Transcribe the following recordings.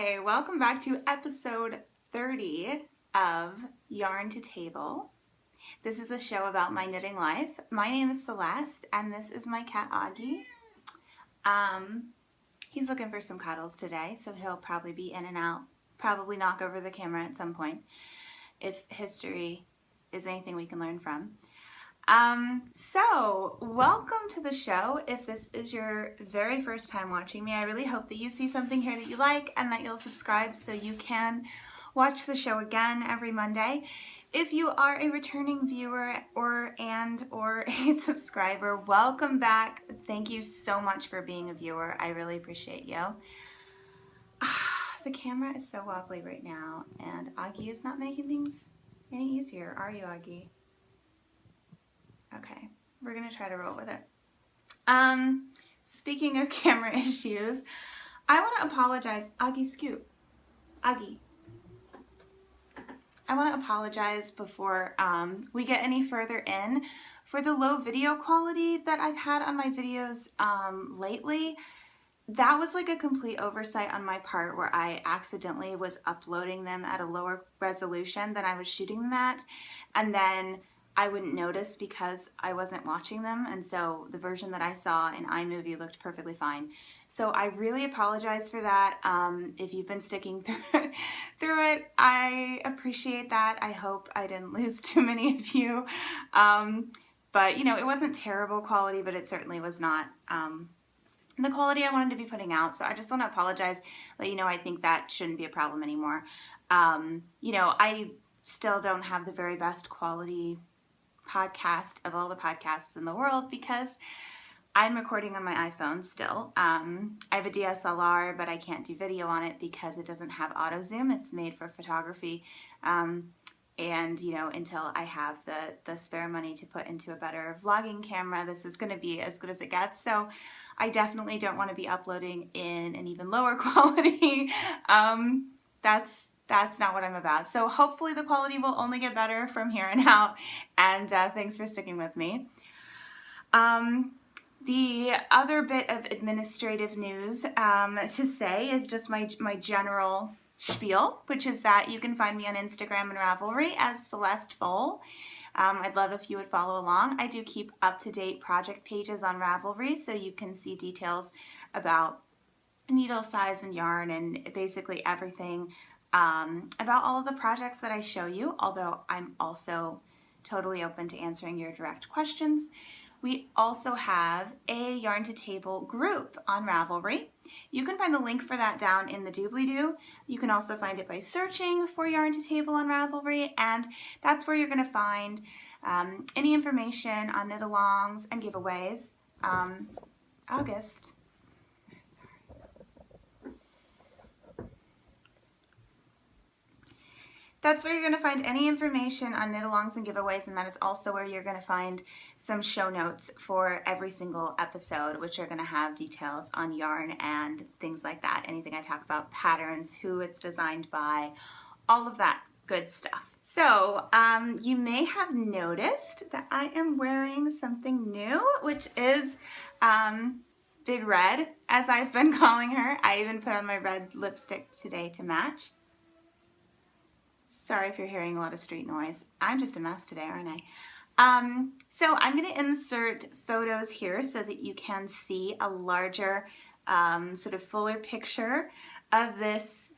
Hi, welcome back to episode 30 of Yarn to Table. This is a show about my knitting life. My name is Celeste and this is my cat Augie. He's looking for some cuddles today, so he'll probably be in and out, probably knock over the camera at some point if history is anything we can learn from. So welcome to the show. If this is your very first time watching me, I really hope that you see something here that you like and that you'll subscribe so you can watch the show again every Monday. If you are a returning viewer or a subscriber, welcome back. Thank you so much for being a viewer. I really appreciate you. The camera is so wobbly right now and Augie is not making things any easier. Are you, Augie? Okay, we're gonna try to roll with it. Speaking of camera issues, I want to apologize. Augie, scoot. Augie. I want to apologize before we get any further in for the low video quality that I've had on my videos lately. That was like a complete oversight on my part where I accidentally was uploading them at a lower resolution than I was shooting them at, and then I wouldn't notice because I wasn't watching them, and so the version that I saw in iMovie looked perfectly fine. So I really apologize for that. If you've been sticking through it, I appreciate that. I hope I didn't lose too many of you. But you know, it wasn't terrible quality, but it certainly was not the quality I wanted to be putting out. So I just want to apologize, let you know I think that shouldn't be a problem anymore. You know, I still don't have the very best quality podcast of all the podcasts in the world because I'm recording on my iPhone still. I have a DSLR, but I can't do video on it because it doesn't have auto zoom. It's made for photography. And you know, until I have the spare money to put into a better vlogging camera, this is going to be as good as it gets. So I definitely don't want to be uploading in an even lower quality. That's not what I'm about. So hopefully the quality will only get better from here on out, and thanks for sticking with me. The other bit of administrative news to say is just my general spiel, which is that you can find me on Instagram and Ravelry as Celeste Foal. I'd love if you would follow along. I do keep up-to-date project pages on Ravelry, so you can see details about needle size and yarn and basically everything about all of the projects that I show you, although I'm also totally open to answering your direct questions. We also have a Yarn to Table group on Ravelry. You can find the link for that down in the doobly-doo. You can also find it by searching for Yarn to Table on Ravelry, and that's where you're going to find any information on knit-alongs and giveaways. That's where you're going to find any information on knit-alongs and giveaways, and that is also where you're going to find some show notes for every single episode, which are going to have details on yarn and things like that. Anything I talk about, patterns, who it's designed by, all of that good stuff. So you may have noticed that I am wearing something new, which is Big Red, as I've been calling her. I even put on my red lipstick today to match. Sorry if you're hearing a lot of street noise. I'm just a mess today, aren't I? So I'm going to insert photos here so that you can see a larger, sort of fuller picture of this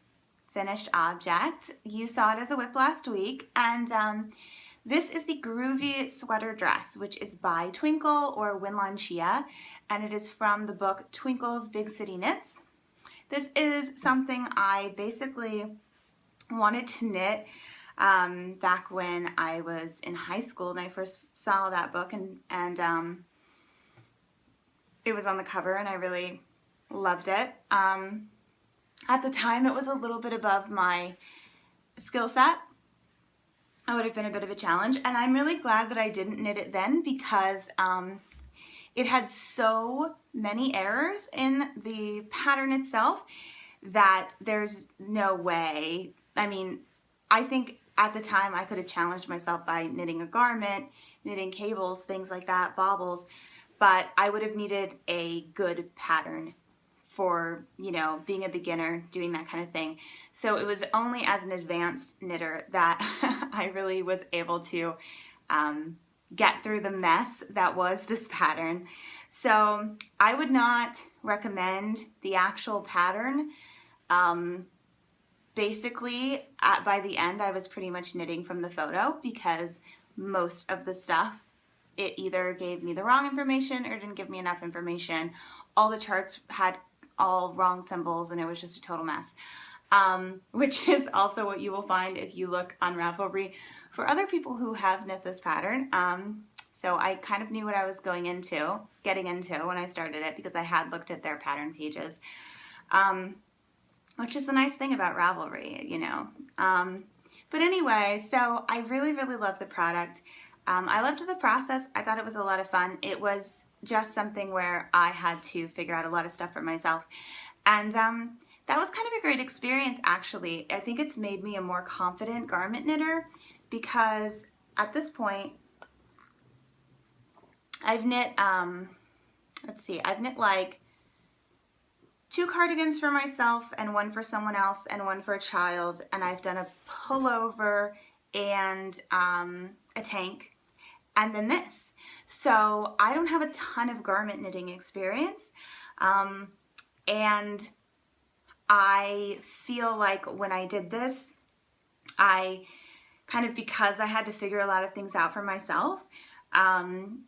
finished object. You saw it as a whip last week, and this is the Groovy Sweater Dress, which is by Twinkle or Winlan Chia, and it is from the book Twinkle's Big City Knits. This is something I basically wanted to knit back when I was in high school and I first saw that book, and it was on the cover and I really loved it. At the time it was a little bit above my skill set. It would have been a bit of a challenge, and I'm really glad that I didn't knit it then because it had so many errors in the pattern itself that there's no way. I mean, I think at the time I could have challenged myself by knitting a garment, knitting cables, things like that, baubles, but I would have needed a good pattern for, you know, being a beginner, doing that kind of thing. So it was only as an advanced knitter that I really was able to get through the mess that was this pattern. So I would not recommend the actual pattern. Basically, by the end, I was pretty much knitting from the photo because most of the stuff, it either gave me the wrong information or didn't give me enough information. All the charts had all wrong symbols and it was just a total mess. Which is also what you will find if you look on Ravelry for other people who have knit this pattern. So I kind of knew what I was getting into when I started it because I had looked at their pattern pages, which is the nice thing about Ravelry, you know. But anyway, so I really, really love the product. I loved the process. I thought it was a lot of fun. It was just something where I had to figure out a lot of stuff for myself. And that was kind of a great experience, actually. I think it's made me a more confident garment knitter because at this point, I've knit, I've knit like 2 cardigans for myself and 1 for someone else and 1 for a child. And I've done a pullover and a tank and then this. So I don't have a ton of garment knitting experience. And I feel like when I did this, I kind of, because I had to figure a lot of things out for myself,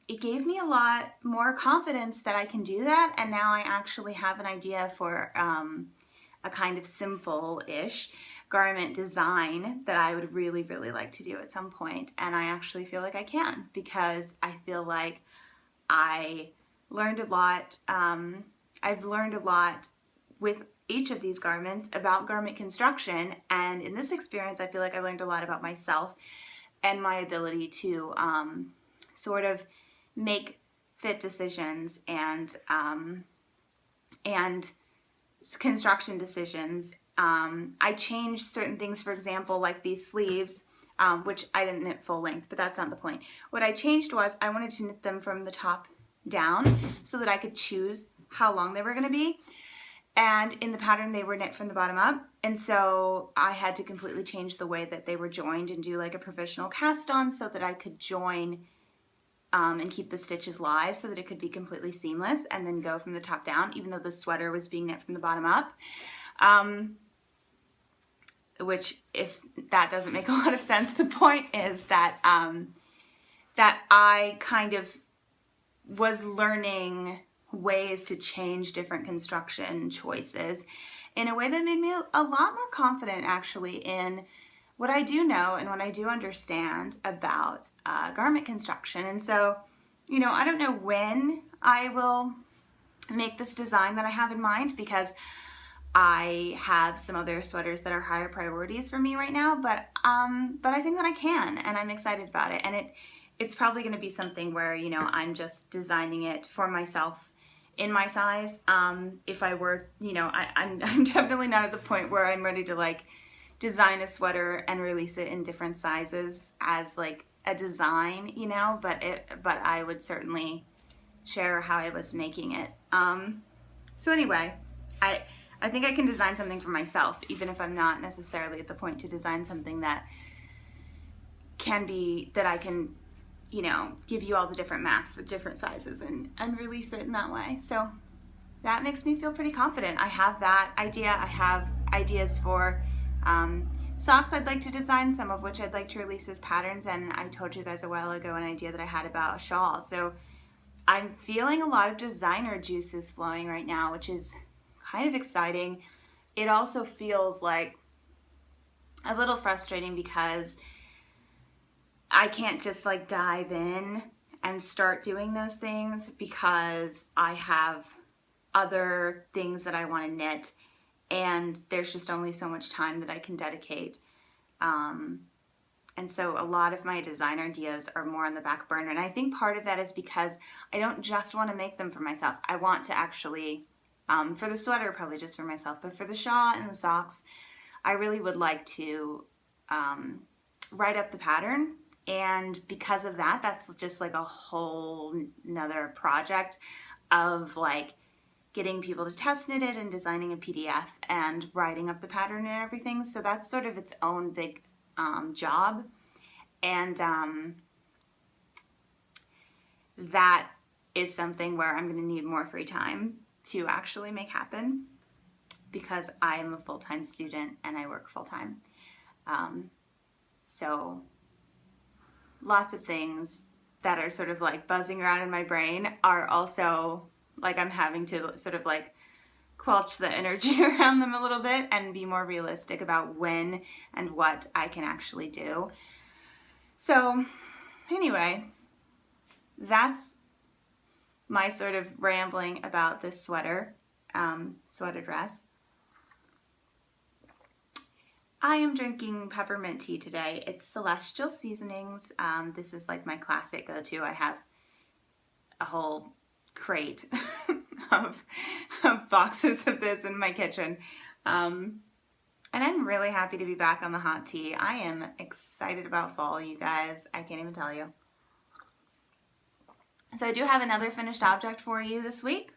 it gave me a lot more confidence that I can do that. And now I actually have an idea for a kind of simple-ish garment design that I would really, really like to do at some point. And I actually feel like I can because I feel like I learned a lot. I've learned a lot with each of these garments about garment construction, and in this experience I feel like I learned a lot about myself and my ability to sort of make fit decisions and construction decisions. I changed certain things, for example, like these sleeves, which I didn't knit full length, but that's not the point. What I changed was I wanted to knit them from the top down so that I could choose how long they were going to be. And in the pattern, they were knit from the bottom up. And so I had to completely change the way that they were joined and do like a professional cast on so that I could join and keep the stitches live so that it could be completely seamless and then go from the top down, even though the sweater was being knit from the bottom up. Which, if that doesn't make a lot of sense, the point is that, that I kind of was learning ways to change different construction choices in a way that made me a lot more confident actually in what I do know and what I do understand about garment construction. And so, you know, I don't know when I will make this design that I have in mind because I have some other sweaters that are higher priorities for me right now, but I think that I can, and I'm excited about it. And it's probably going to be something where, you know, I'm just designing it for myself in my size. If I were, you know, I'm definitely not at the point where I'm ready to like design a sweater and release it in different sizes as like a design, you know, but I would certainly share how I was making it. So anyway, I think I can design something for myself, even if I'm not necessarily at the point to design something that I can, you know, give you all the different math for different sizes and release it in that way. So that makes me feel pretty confident. I have that idea. I have ideas for socks I'd like to design, some of which I'd like to release as patterns, and I told you guys a while ago an idea that I had about a shawl. So I'm feeling a lot of designer juices flowing right now, which is kind of exciting. It also feels like a little frustrating because I can't just like dive in and start doing those things because I have other things that I want to knit and there's just only so much time that I can dedicate. And so a lot of my design ideas are more on the back burner. And I think part of that is because I don't just want to make them for myself. I want to actually, for the sweater, probably just for myself, but for the shawl and the socks, I really would like to write up the pattern. And because of that, that's just like a whole nother project of like getting people to test knit it and designing a PDF and writing up the pattern and everything. So that's sort of its own big job. And that is something where I'm going to need more free time to actually make happen, because I am a full-time student and I work full-time. So lots of things that are sort of like buzzing around in my brain are also like I'm having to sort of like quelch the energy around them a little bit and be more realistic about when and what I can actually do. So anyway, that's my sort of rambling about this sweater dress. I am drinking peppermint tea today. It's Celestial Seasonings. This is like my classic go-to. I have a whole crate of boxes of this in my kitchen. And I'm really happy to be back on the hot tea. I am excited about fall, you guys. I can't even tell you. So I do have another finished object for you this week.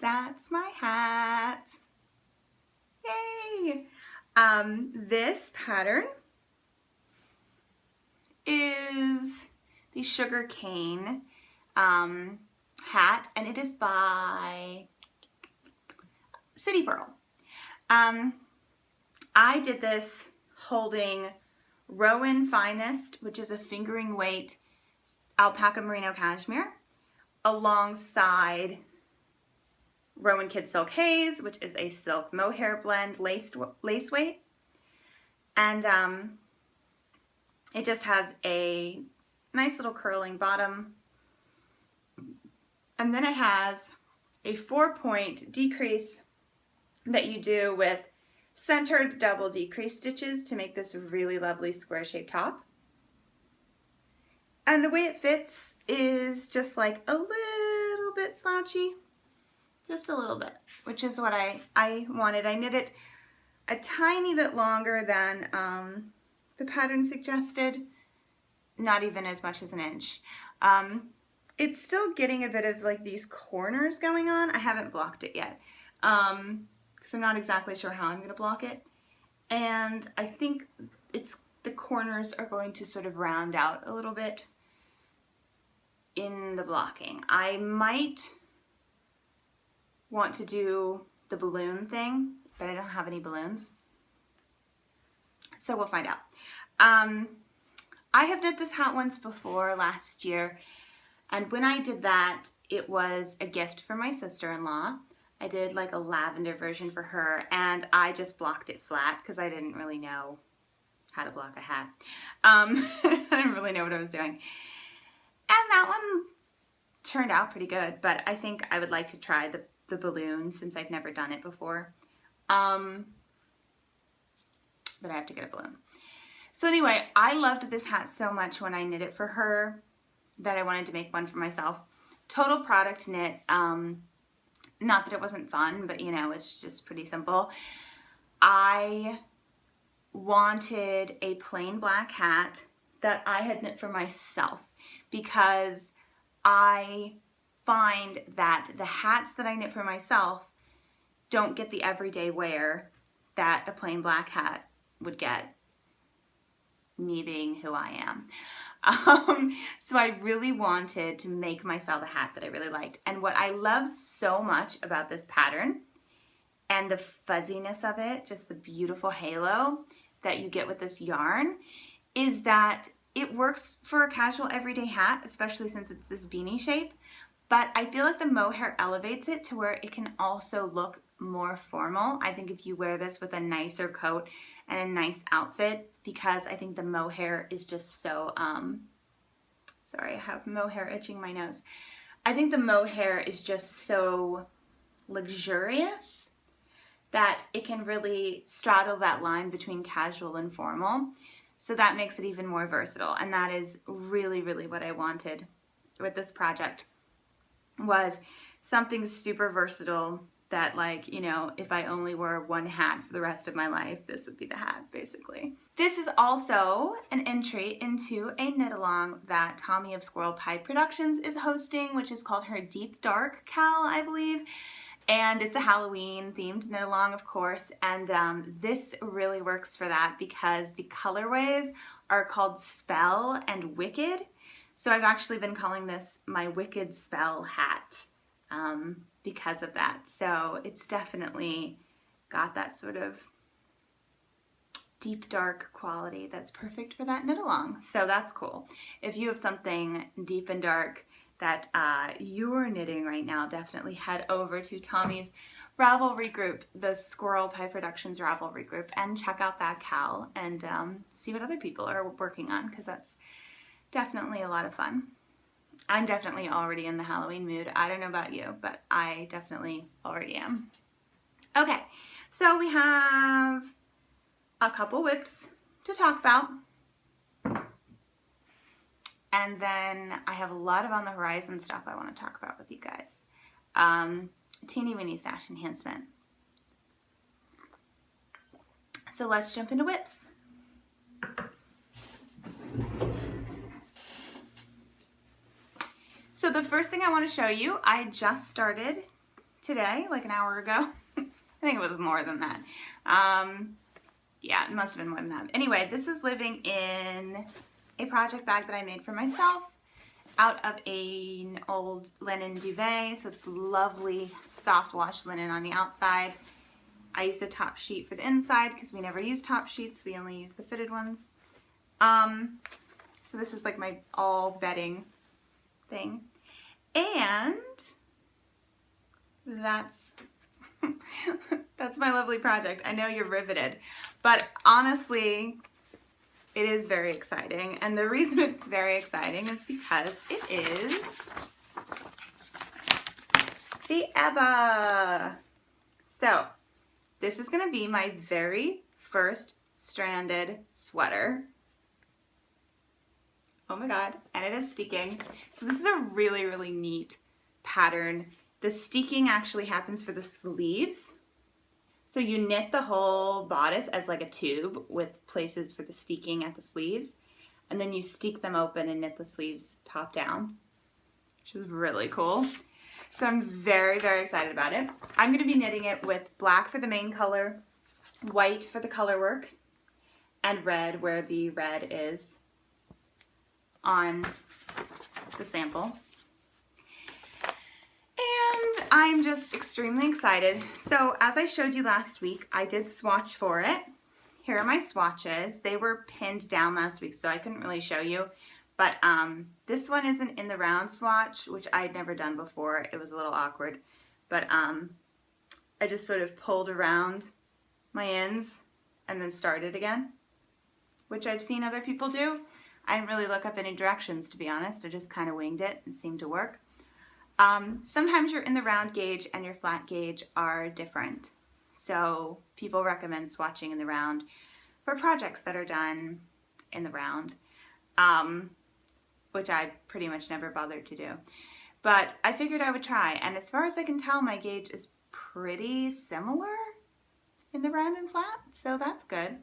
That's my hat. Yay! This pattern is the sugar cane hat, and it is by City Pearl. I did this holding Rowan Finest, which is a fingering weight alpaca merino cashmere, alongside Rowan Kid Silk Haze, which is a silk mohair blend lace weight. And it just has a nice little curling bottom. And then it has a 4-point decrease that you do with centered double decrease stitches to make this really lovely square shaped top. And the way it fits is just like a little bit slouchy. Just a little bit, which is what I wanted. I knit it a tiny bit longer than the pattern suggested, not even as much as an inch. It's still getting a bit of like these corners going on. I haven't blocked it yet because I'm not exactly sure how I'm going to block it. And I think the corners are going to sort of round out a little bit in the blocking. I might want to do the balloon thing, but I don't have any balloons. So we'll find out. I have knit this hat once before last year, and when I did that, it was a gift for my sister-in-law. I did like a lavender version for her, and I just blocked it flat because I didn't really know how to block a hat. I didn't really know what I was doing. And that one turned out pretty good, but I think I would like to try the balloon since I've never done it before. But I have to get a balloon. So anyway, I loved this hat so much when I knit it for her that I wanted to make one for myself. Total product knit. Not that it wasn't fun, but you know, it's just pretty simple. I wanted a plain black hat that I had knit for myself because I find that the hats that I knit for myself don't get the everyday wear that a plain black hat would get, me being who I am. So I really wanted to make myself a hat that I really liked. And what I love so much about this pattern and the fuzziness of it, just the beautiful halo that you get with this yarn, is that it works for a casual everyday hat, especially since it's this beanie shape. But I feel like the mohair elevates it to where it can also look more formal. I think if you wear this with a nicer coat and a nice outfit, because I think the mohair is just so, sorry, I have mohair itching my nose. I think the mohair is just so luxurious that it can really straddle that line between casual and formal. So that makes it even more versatile. And that is really, really what I wanted with this project, was something super versatile that, like, you know, if I only wore one hat for the rest of my life, this would be the hat, basically. This is also an entry into a knit-along that Tommy of Squirrel Pie Productions is hosting, which is called her Deep Dark Cal, I believe. And it's a Halloween themed knit-along, of course, and this really works for that because the colorways are called Spell and Wicked. So I've actually been calling this my Wicked Spell hat because of that. So it's definitely got that sort of deep dark quality that's perfect for that knit-along. So that's cool. If you have something deep and dark that you're knitting right now, definitely head over to Tommy's Ravelry group, the Squirrel Pie Productions Ravelry group, and check out that cal and see what other people are working on, because that's definitely a lot of fun. I'm definitely already in the Halloween mood. I don't know about you, but I definitely already am. Okay, so we have a couple whips to talk about. And then I have a lot of on the horizon stuff I want to talk about with you guys. Teeny weeny stash enhancement. So let's jump into whips. So the first thing I want to show you, I just started today, like an hour ago. I think it was more than that. Yeah, it must have been more than that. Anyway, this is living in a project bag that I made for myself out of an old linen duvet. So it's lovely soft wash linen on the outside. I used a top sheet for the inside because we never use top sheets. We only use the fitted ones. So this is like my all bedding thing. And that's that's my lovely project. I know you're riveted, but honestly, it is very exciting. And the reason it's very exciting is because it is the Ebba. So this is going to be my very first stranded sweater. Oh my God, and it is steeking. So this is a really, really neat pattern. The steeking actually happens for the sleeves. So you knit the whole bodice as like a tube with places for the steeking at the sleeves, and then you steek them open and knit the sleeves top down, which is really cool. So I'm very, very excited about it. I'm going to be knitting it with black for the main color, white for the color work, and red where the red is on the sample. And I'm just extremely excited. So as I showed you last week, I did swatch for it. Here are my swatches. They were pinned down last week, so I couldn't really show you. But this one isn't in the round swatch, which I'd never done before. It was a little awkward. But I just sort of pulled around my ends and then started again, which I've seen other people do. I didn't really look up any directions, to be honest. I just kind of winged it and seemed to work. Sometimes you're in the round gauge and your flat gauge are different. So people recommend swatching in the round for projects that are done in the round, which I pretty much never bothered to do. But I figured I would try, and as far as I can tell, my gauge is pretty similar in the round and flat, so that's good.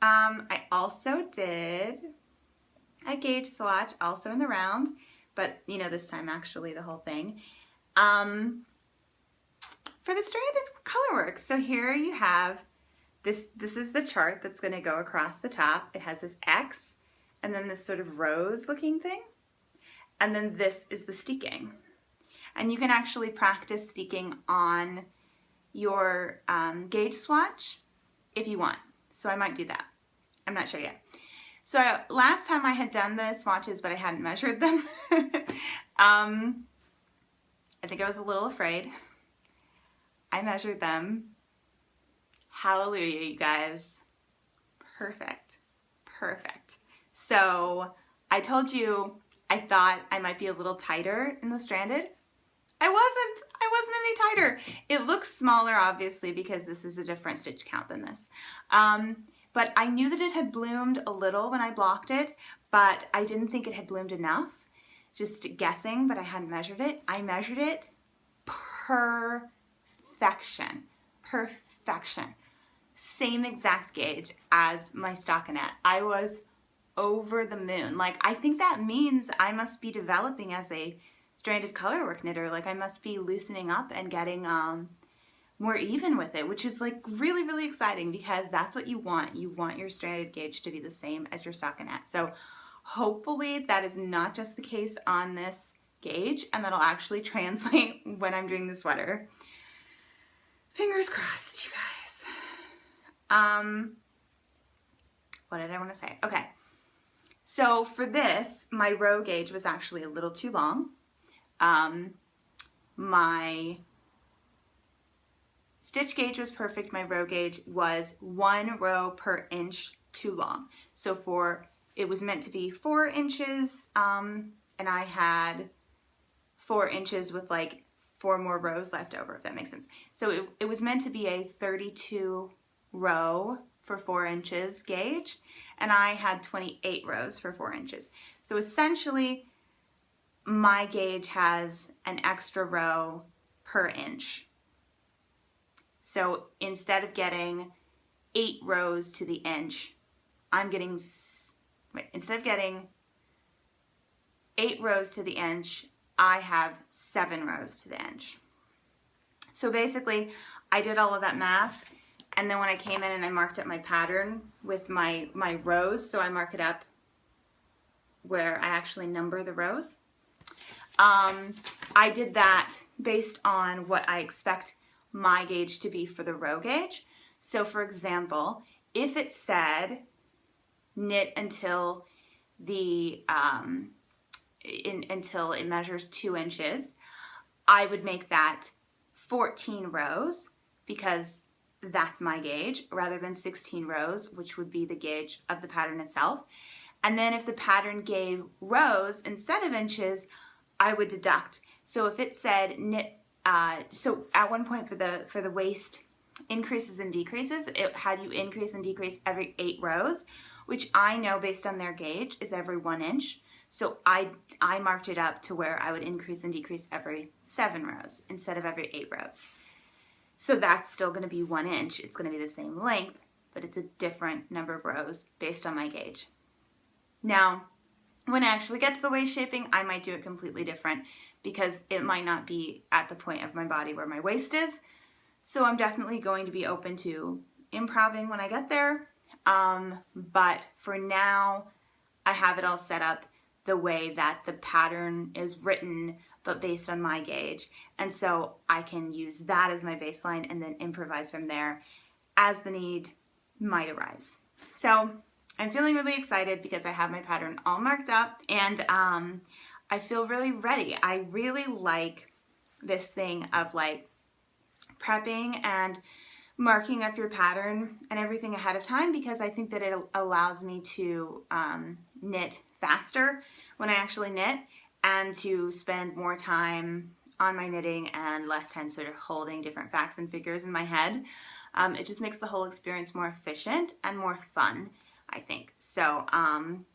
I also did a gauge swatch also in the round, but you know, this time actually the whole thing, for the stranded color work. So here you have this is the chart that's going to go across the top. It has this X and then this sort of rose looking thing, and then this is the steeking. And you can actually practice steeking on your gauge swatch if you want, so I might do that. I'm not sure yet. So last time I had done the swatches, but I hadn't measured them. I think I was a little afraid. I measured them. Hallelujah, you guys. Perfect. Perfect. So I told you I thought I might be a little tighter in the stranded. I wasn't any tighter. It looks smaller, obviously, because this is a different stitch count than this. But I knew that it had bloomed a little when I blocked it, but I didn't think it had bloomed enough. Just guessing, but I hadn't measured it. I measured it perfect. perfection, perfection. Same exact gauge as my stockinette. I was over the moon. Like, I think that means I must be developing as a stranded colorwork knitter. Like, I must be loosening up and getting more even with it, which is like really, really exciting, because that's what you want. You want your stranded gauge to be the same as your stockinette. So hopefully that is not just the case on this gauge, and that'll actually translate when I'm doing the sweater. Fingers crossed, you guys. What did I want to say? Okay. So for this, my row gauge was actually a little too long. My stitch gauge was perfect. My row gauge was 1 row per inch too long. So it was meant to be 4 inches, and I had 4 inches with like 4 more rows left over, if that makes sense. So it was meant to be a 32 row for 4 inches gauge, and I had 28 rows for 4 inches. So essentially, my gauge has an extra row per inch. So instead of getting 8 rows to the inch, instead of getting 8 rows to the inch, I have 7 rows to the inch. So basically, I did all of that math, and then when I came in and I marked up my pattern with my rows, so I mark it up where I actually number the rows. I did that based on what I expect my gauge to be for the row gauge. So for example, if it said knit until until it measures 2 inches, I would make that 14 rows, because that's my gauge, rather than 16 rows, which would be the gauge of the pattern itself. And then if the pattern gave rows instead of inches, I would deduct. So if it said knit, so at one point for the waist increases and decreases, it had you increase and decrease every 8 rows, which I know based on their gauge is every 1 inch. So I marked it up to where I would increase and decrease every 7 rows instead of every 8 rows. So that's still going to be 1 inch. It's going to be the same length, but it's a different number of rows based on my gauge. Now, when I actually get to the waist shaping, I might do it completely different, because it might not be at the point of my body where my waist is. So I'm definitely going to be open to improving when I get there. But for now, I have it all set up the way that the pattern is written, but based on my gauge. And so I can use that as my baseline and then improvise from there as the need might arise. So I'm feeling really excited because I have my pattern all marked up, and I feel really ready. I really like this thing of like prepping and marking up your pattern and everything ahead of time, because I think that it allows me to knit faster when I actually knit, and to spend more time on my knitting and less time sort of holding different facts and figures in my head. It just makes the whole experience more efficient and more fun, I think. So I'm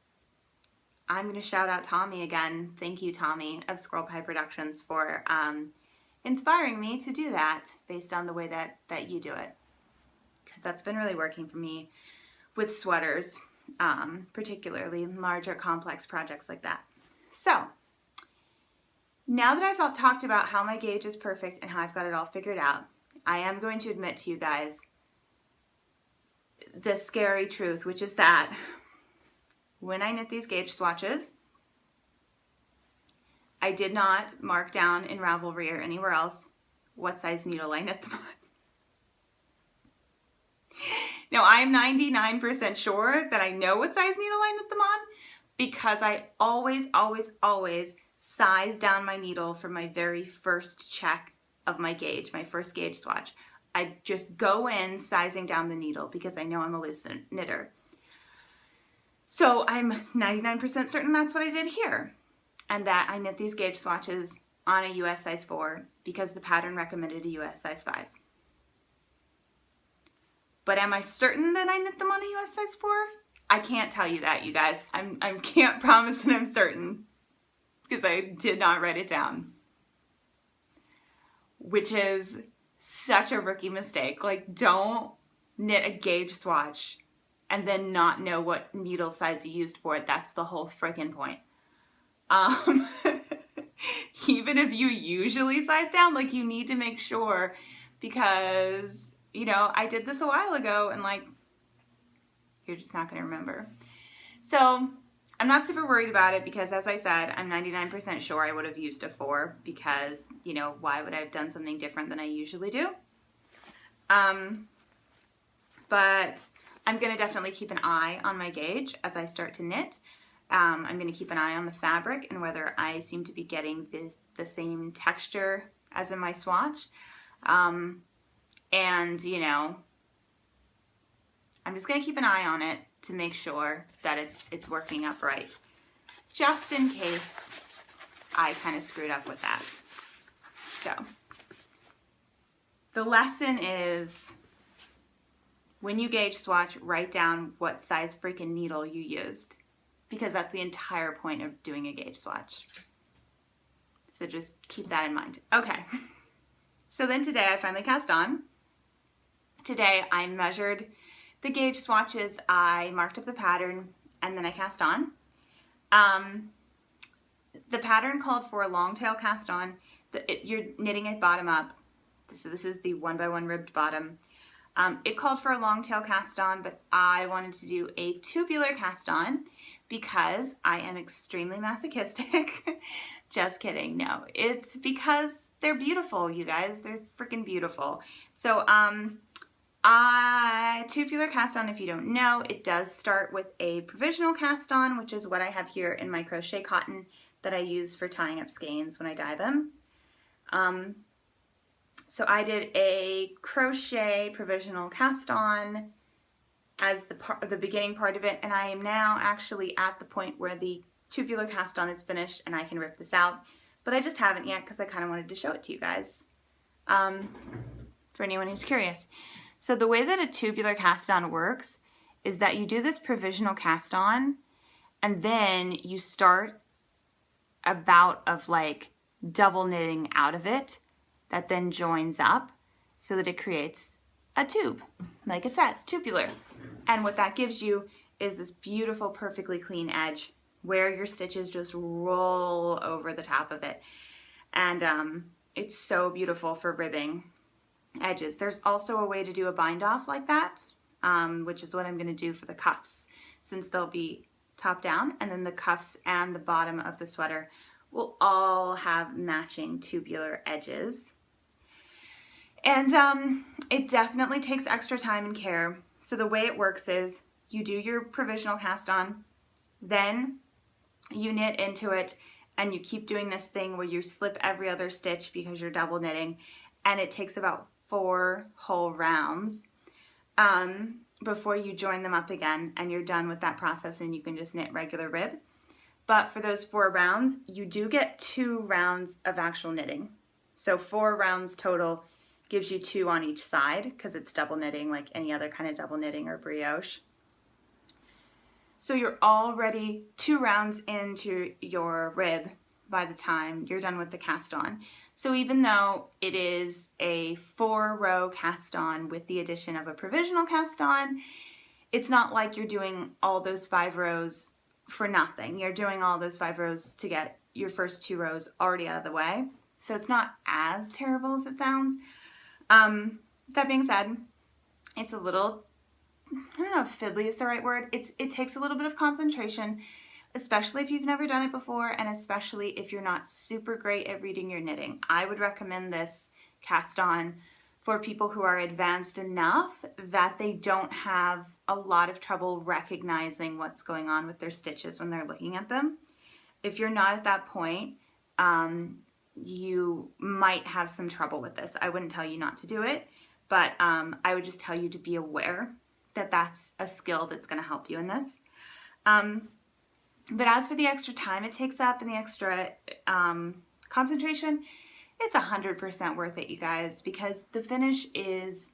going to shout out Tommy again. Thank you, Tommy of Squirrel Pie Productions, for inspiring me to do that based on the way that you do it, because that's been really working for me with sweaters, particularly larger complex projects like that. So now that I've talked about how my gauge is perfect and how I've got it all figured out, I am going to admit to you guys the scary truth, which is that when I knit these gauge swatches, I did not mark down in Ravelry or anywhere else what size needle I knit them on. Now, I'm 99% sure that I know what size needle I knit them on, because I always, always, always size down my needle for my very first check of my gauge, my first gauge swatch. I just go in sizing down the needle because I know I'm a loose knitter. So I'm 99% certain that's what I did here, and that I knit these gauge swatches on a US size 4 because the pattern recommended a US size 5. But am I certain that I knit them on a US size 4? I can't tell you that, you guys. I can't promise that I'm certain, because I did not write it down. Which is such a rookie mistake. Like, don't knit a gauge swatch and then not know what needle size you used for it. That's the whole freaking point. Even if you usually size down, like, you need to make sure, because, you know, I did this a while ago and like, you're just not going to remember. So I'm not super worried about it because, as I said, I'm 99% sure I would have used a 4 because, you know, why would I have done something different than I usually do? But I'm going to definitely keep an eye on my gauge as I start to knit. I'm going to keep an eye on the fabric and whether I seem to be getting the same texture as in my swatch. And, you know, I'm just going to keep an eye on it to make sure that it's working up right, just in case I kind of screwed up with that. So the lesson is, when you gauge swatch, write down what size freaking needle you used, because that's the entire point of doing a gauge swatch. So just keep that in mind. Okay, so then today I finally cast on. Today I measured the gauge swatches, I marked up the pattern, and then I cast on. The pattern called for a long tail cast on. You're knitting it bottom up. So this is the 1x1 ribbed bottom. It called for a long tail cast on, but I wanted to do a tubular cast on because I am extremely masochistic. Just kidding. No, it's because they're beautiful, you guys. They're freaking beautiful. So, tubular cast on, if you don't know, it does start with a provisional cast on, which is what I have here in my crochet cotton that I use for tying up skeins when I dye them. So I did a crochet provisional cast on as the beginning part of it, and I am now actually at the point where the tubular cast on is finished and I can rip this out, but I just haven't yet because I kind of wanted to show it to you guys, for anyone who's curious. So the way that a tubular cast on works is that you do this provisional cast on and then you start a bout of like double knitting out of it that then joins up so that it creates a tube. Like it says, tubular. And what that gives you is this beautiful, perfectly clean edge where your stitches just roll over the top of it. And it's so beautiful for ribbing edges. There's also a way to do a bind off like that, which is what I'm going to do for the cuffs, since they'll be top down, and then the cuffs and the bottom of the sweater will all have matching tubular edges. And it definitely takes extra time and care. So the way it works is you do your provisional cast on, then you knit into it, and you keep doing this thing where you slip every other stitch because you're double knitting, and it takes about 4 whole rounds before you join them up again, and you're done with that process and you can just knit regular rib. But for those 4 rounds, you do get 2 rounds of actual knitting. So 4 rounds total gives you 2 on each side because it's double knitting like any other kind of double knitting or brioche. So you're already 2 rounds into your rib by the time you're done with the cast on. So even though it is a 4-row cast on with the addition of a provisional cast on, it's not like you're doing all those 5 rows for nothing. You're doing all those 5 rows to get your first 2 rows already out of the way. So it's not as terrible as it sounds. That being said, it's a little, I don't know if fiddly is the right word. It takes a little bit of concentration, especially if you've never done it before, and especially if you're not super great at reading your knitting. I would recommend this cast on for people who are advanced enough that they don't have a lot of trouble recognizing what's going on with their stitches when they're looking at them. If you're not at that point, you might have some trouble with this. I wouldn't tell you not to do it, but I would just tell you to be aware that that's a skill that's going to help you in this. But as for the extra time it takes up and the extra concentration, it's 100% worth it, you guys, because the finish is,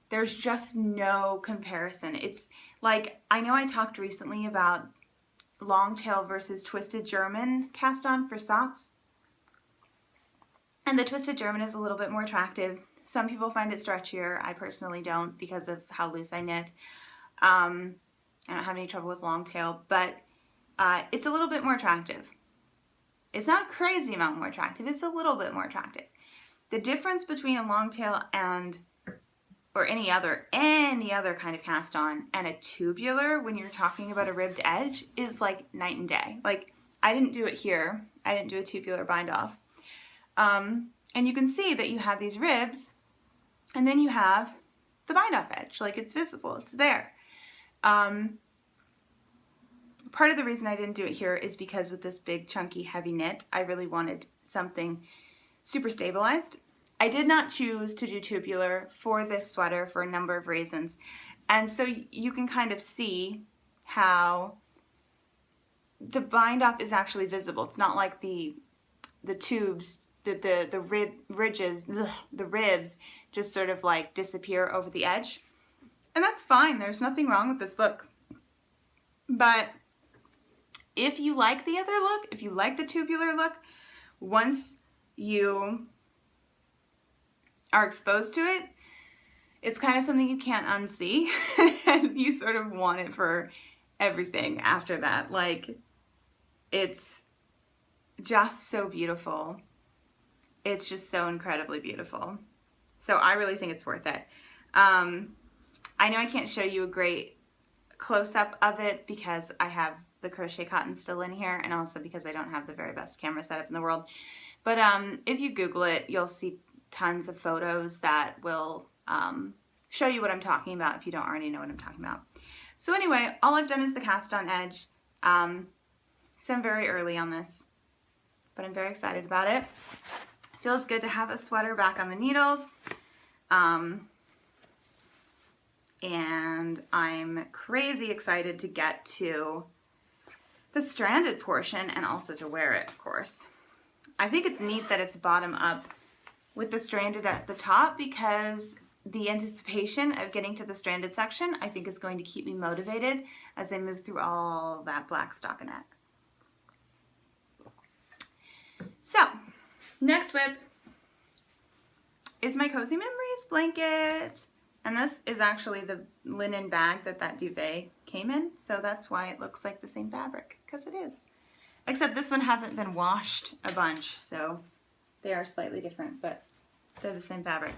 there's just no comparison. It's like, I know I talked recently about long tail versus twisted German cast on for socks. And the twisted German is a little bit more attractive Some people find it stretchier. I personally don't because of how loose I knit. I don't have any trouble with long tail, but it's a little bit more attractive. It's not a crazy amount more attractive. It's a little bit more attractive. The difference between a long tail and or any other kind of cast on and a tubular when you're talking about a ribbed edge is like night and day. Like, I didn't do it here. I didn't do a tubular bind off. And you can see that you have these ribs and then you have the bind off edge. Like, it's visible, it's there. Part of the reason I didn't do it here is because with this big chunky heavy knit, I really wanted something super stabilized. I did not choose to do tubular for this sweater for a number of reasons. And so you can kind of see how the bind off is actually visible. It's not like the tubes, the ridges, the ribs just sort of like disappear over the edge. And that's fine. There's nothing wrong with this look. But if you like the other look, if you like the tubular look, once you are exposed to it, it's kind of something you can't unsee. And you sort of want it for everything after that. Like, it's just so beautiful. It's just so incredibly beautiful. So I really think it's worth it. I know I can't show you a great close-up of it because I have the crochet cotton still in here, and also because I don't have the very best camera setup in the world. But if you Google it, you'll see tons of photos that will show you what I'm talking about if you don't already know what I'm talking about. So anyway, all I've done is the cast on edge. So I'm very early on this, but I'm very excited about it. Feels good to have a sweater back on the needles. And I'm crazy excited to get to the stranded portion and also to wear it, of course. I think it's neat that it's bottom up with the stranded at the top because the anticipation of getting to the stranded section I think is going to keep me motivated as I move through all that black stockinette. So, next whip is my Cozy Memories blanket. And this is actually the linen bag that duvet came in, so that's why it looks like the same fabric, because it is. Except this one hasn't been washed a bunch, so they are slightly different, but they're the same fabric.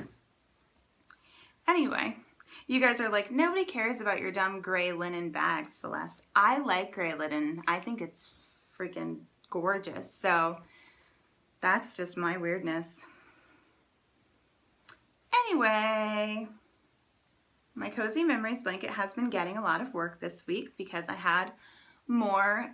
Anyway, you guys are like, nobody cares about your dumb gray linen bags, Celeste. I like gray linen. I think it's freaking gorgeous, so that's just my weirdness. Anyway, my Cozy Memories blanket has been getting a lot of work this week because I had more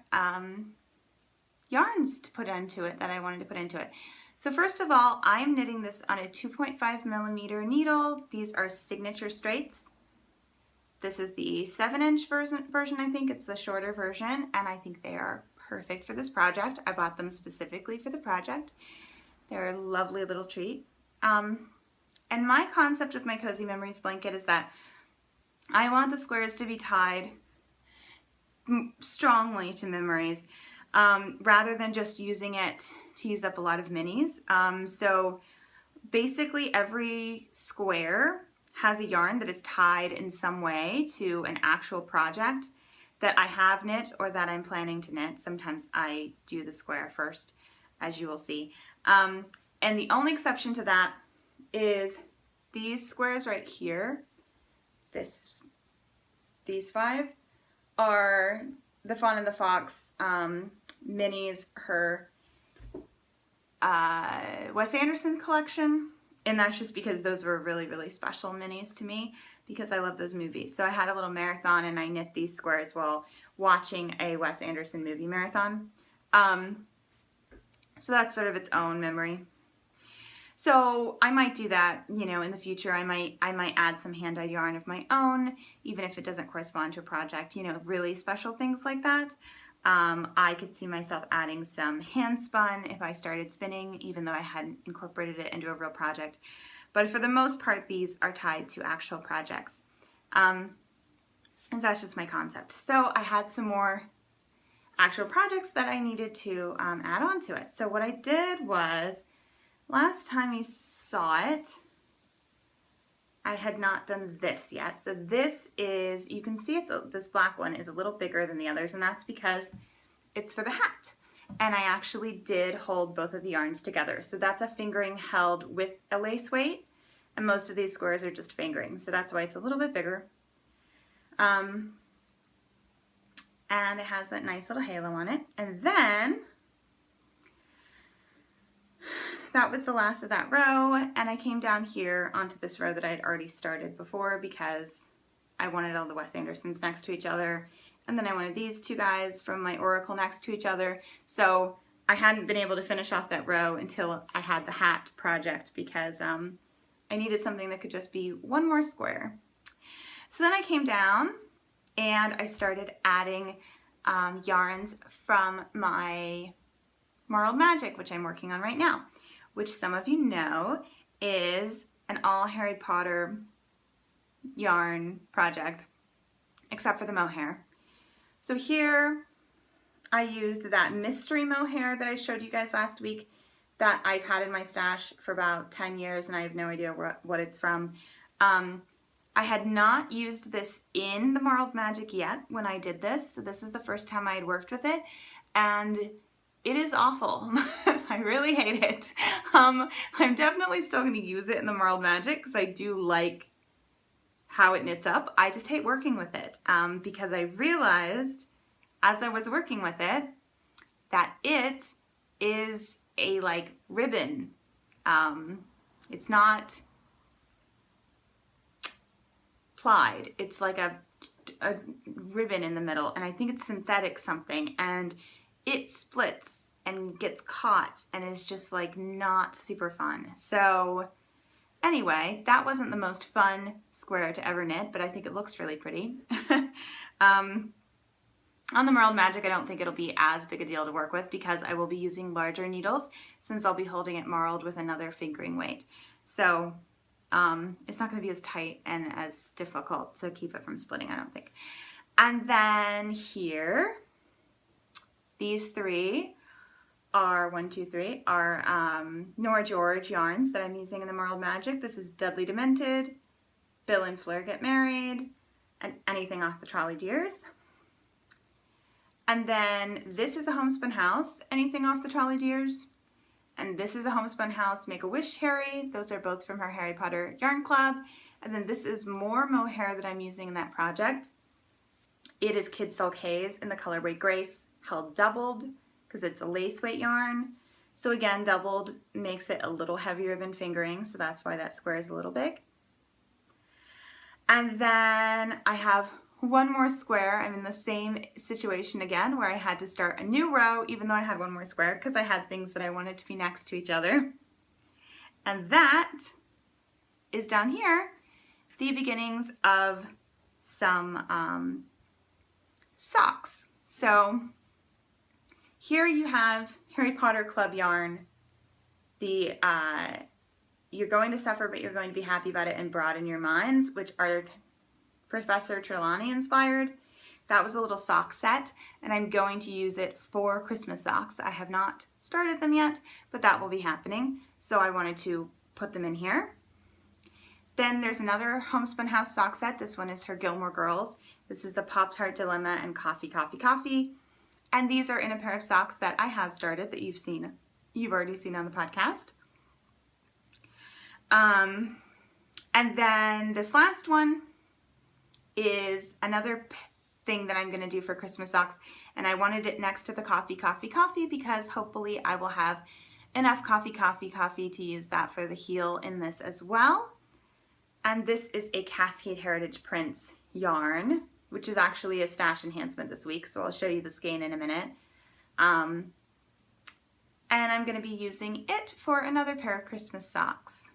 yarns to put into it that I wanted to put into it. So first of all, I'm knitting this on a 2.5 millimeter needle. These are Signature Straights. This is the 7-inch version, I think. It's the shorter version, and I think they are perfect for this project. I bought them specifically for the project. They're a lovely little treat. And my concept with my Cozy Memories blanket is that I want the squares to be tied strongly to memories rather than just using it to use up a lot of minis. So basically every square has a yarn that is tied in some way to an actual project that I have knit or that I'm planning to knit. Sometimes I do the square first, as you will see. And the only exception to that is these squares right here. These 5 are the Fawn and the Fox minis, her Wes Anderson collection, and that's just because those were really, really special minis to me because I love those movies. So I had a little marathon and I knit these squares while watching a Wes Anderson movie marathon. So that's sort of its own memory. So I might do that, you know, in the future. I might add some hand-dyed yarn of my own, even if it doesn't correspond to a project, you know, really special things like that. I could see myself adding some hand spun if I started spinning, even though I hadn't incorporated it into a real project. But for the most part, these are tied to actual projects. And that's just my concept. So I had some more actual projects that I needed to add on to it. So what I did was, last time you saw it, I had not done this yet. So this is, you can see this black one is a little bigger than the others, and that's because it's for the hat. And I actually did hold both of the yarns together. So that's a fingering held with a lace weight, and most of these squares are just fingering. So that's why it's a little bit bigger. And it has that nice little halo on it. And then that was the last of that row, and I came down here onto this row that I had already started before because I wanted all the Wes Andersons next to each other, and then I wanted these two guys from my Oracle next to each other. So I hadn't been able to finish off that row until I had the hat project because I needed something that could just be one more square. So then I came down and I started adding yarns from my Marled Magic, which I'm working on right now, which some of you know is an all Harry Potter yarn project, except for the mohair. So here I used that mystery mohair that I showed you guys last week that I've had in my stash for about 10 years and I have no idea what it's from. I had not used this in the Marled Magic yet when I did this, so this is the first time I had worked with it, and it is awful. I really hate it. I'm definitely still going to use it in the Marled Magic because I do like how it knits up. I just hate working with it because I realized as I was working with it that it is a like ribbon. It's not plied. It's like a ribbon in the middle, and I think it's synthetic something, and it splits and gets caught and is just like not super fun. So anyway, that wasn't the most fun square to ever knit, but I think it looks really pretty. On the Marled Magic, I don't think it'll be as big a deal to work with because I will be using larger needles since I'll be holding it marled with another fingering weight. So it's not going to be as tight and as difficult to keep it from splitting, I don't think. And then here, these three are, Nora George yarns that I'm using in the Marled Magic. This is Deadly Demented, Bill and Fleur Get Married, and Anything Off the Trolley Dears. And then this is a Homespun House, Anything Off the Trolley Dears. And this is a Homespun House, Make-A-Wish Harry. Those are both from her Harry Potter Yarn Club. And then this is more mohair that I'm using in that project. It is Kid Silk Haze in the colorway Grace, held doubled because it's a lace weight yarn. So again, doubled makes it a little heavier than fingering, so that's why that square is a little big. And then I have one more square. I'm in the same situation again where I had to start a new row even though I had one more square because I had things that I wanted to be next to each other. And that is down here, the beginnings of some socks. So here you have Harry Potter Club yarn, the You're Going to Suffer But You're Going to Be Happy About It and Broaden Your Minds, which are Professor Trelawney inspired. That was a little sock set, and I'm going to use it for Christmas socks. I have not started them yet, but that will be happening, so I wanted to put them in here. Then there's another Homespun House sock set. This one is her Gilmore Girls. This is the Pop-Tart Dilemma and Coffee, Coffee, Coffee. And these are in a pair of socks that I have started that you've already seen on the podcast. And then this last one is another thing that I'm going to do for Christmas socks, and I wanted it next to the Coffee, Coffee, Coffee because hopefully I will have enough Coffee, Coffee, Coffee to use that for the heel in this as well. And this is a Cascade Heritage Prints yarn, which is actually a stash enhancement this week, so I'll show you the skein in a minute. And I'm going to be using it for another pair of Christmas socks,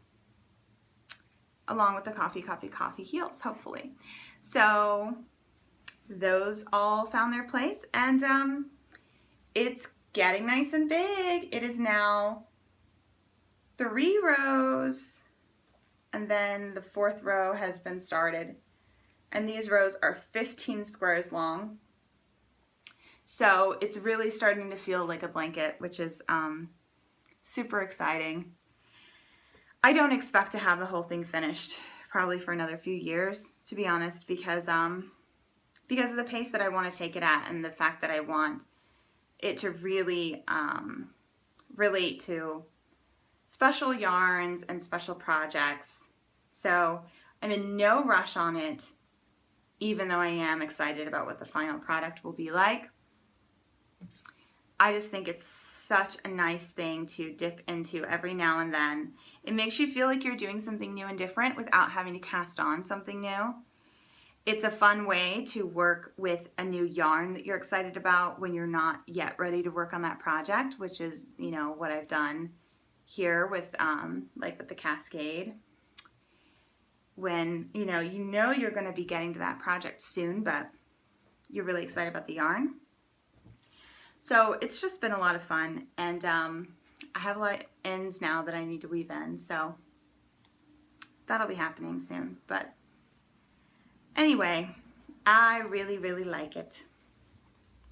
along with the Coffee, Coffee, Coffee heels, hopefully. So those all found their place, and it's getting nice and big. It is now 3 rows, and then the 4th row has been started. And these rows are 15 squares long. So it's really starting to feel like a blanket, which is super exciting. I don't expect to have the whole thing finished probably for another few years, to be honest, because of the pace that I want to take it at, and the fact that I want it to really relate to special yarns and special projects. So I'm in no rush on it, even though I am excited about what the final product will be like. I just think it's such a nice thing to dip into every now and then. It makes you feel like you're doing something new and different without having to cast on something new. It's a fun way to work with a new yarn that you're excited about when you're not yet ready to work on that project, which is, you know, what I've done here with like with the Cascade. When you know you're going to be getting to that project soon, but you're really excited about the yarn. So it's just been a lot of fun, and I have a lot of ends now that I need to weave in, so that'll be happening soon. But anyway, I really, really like it.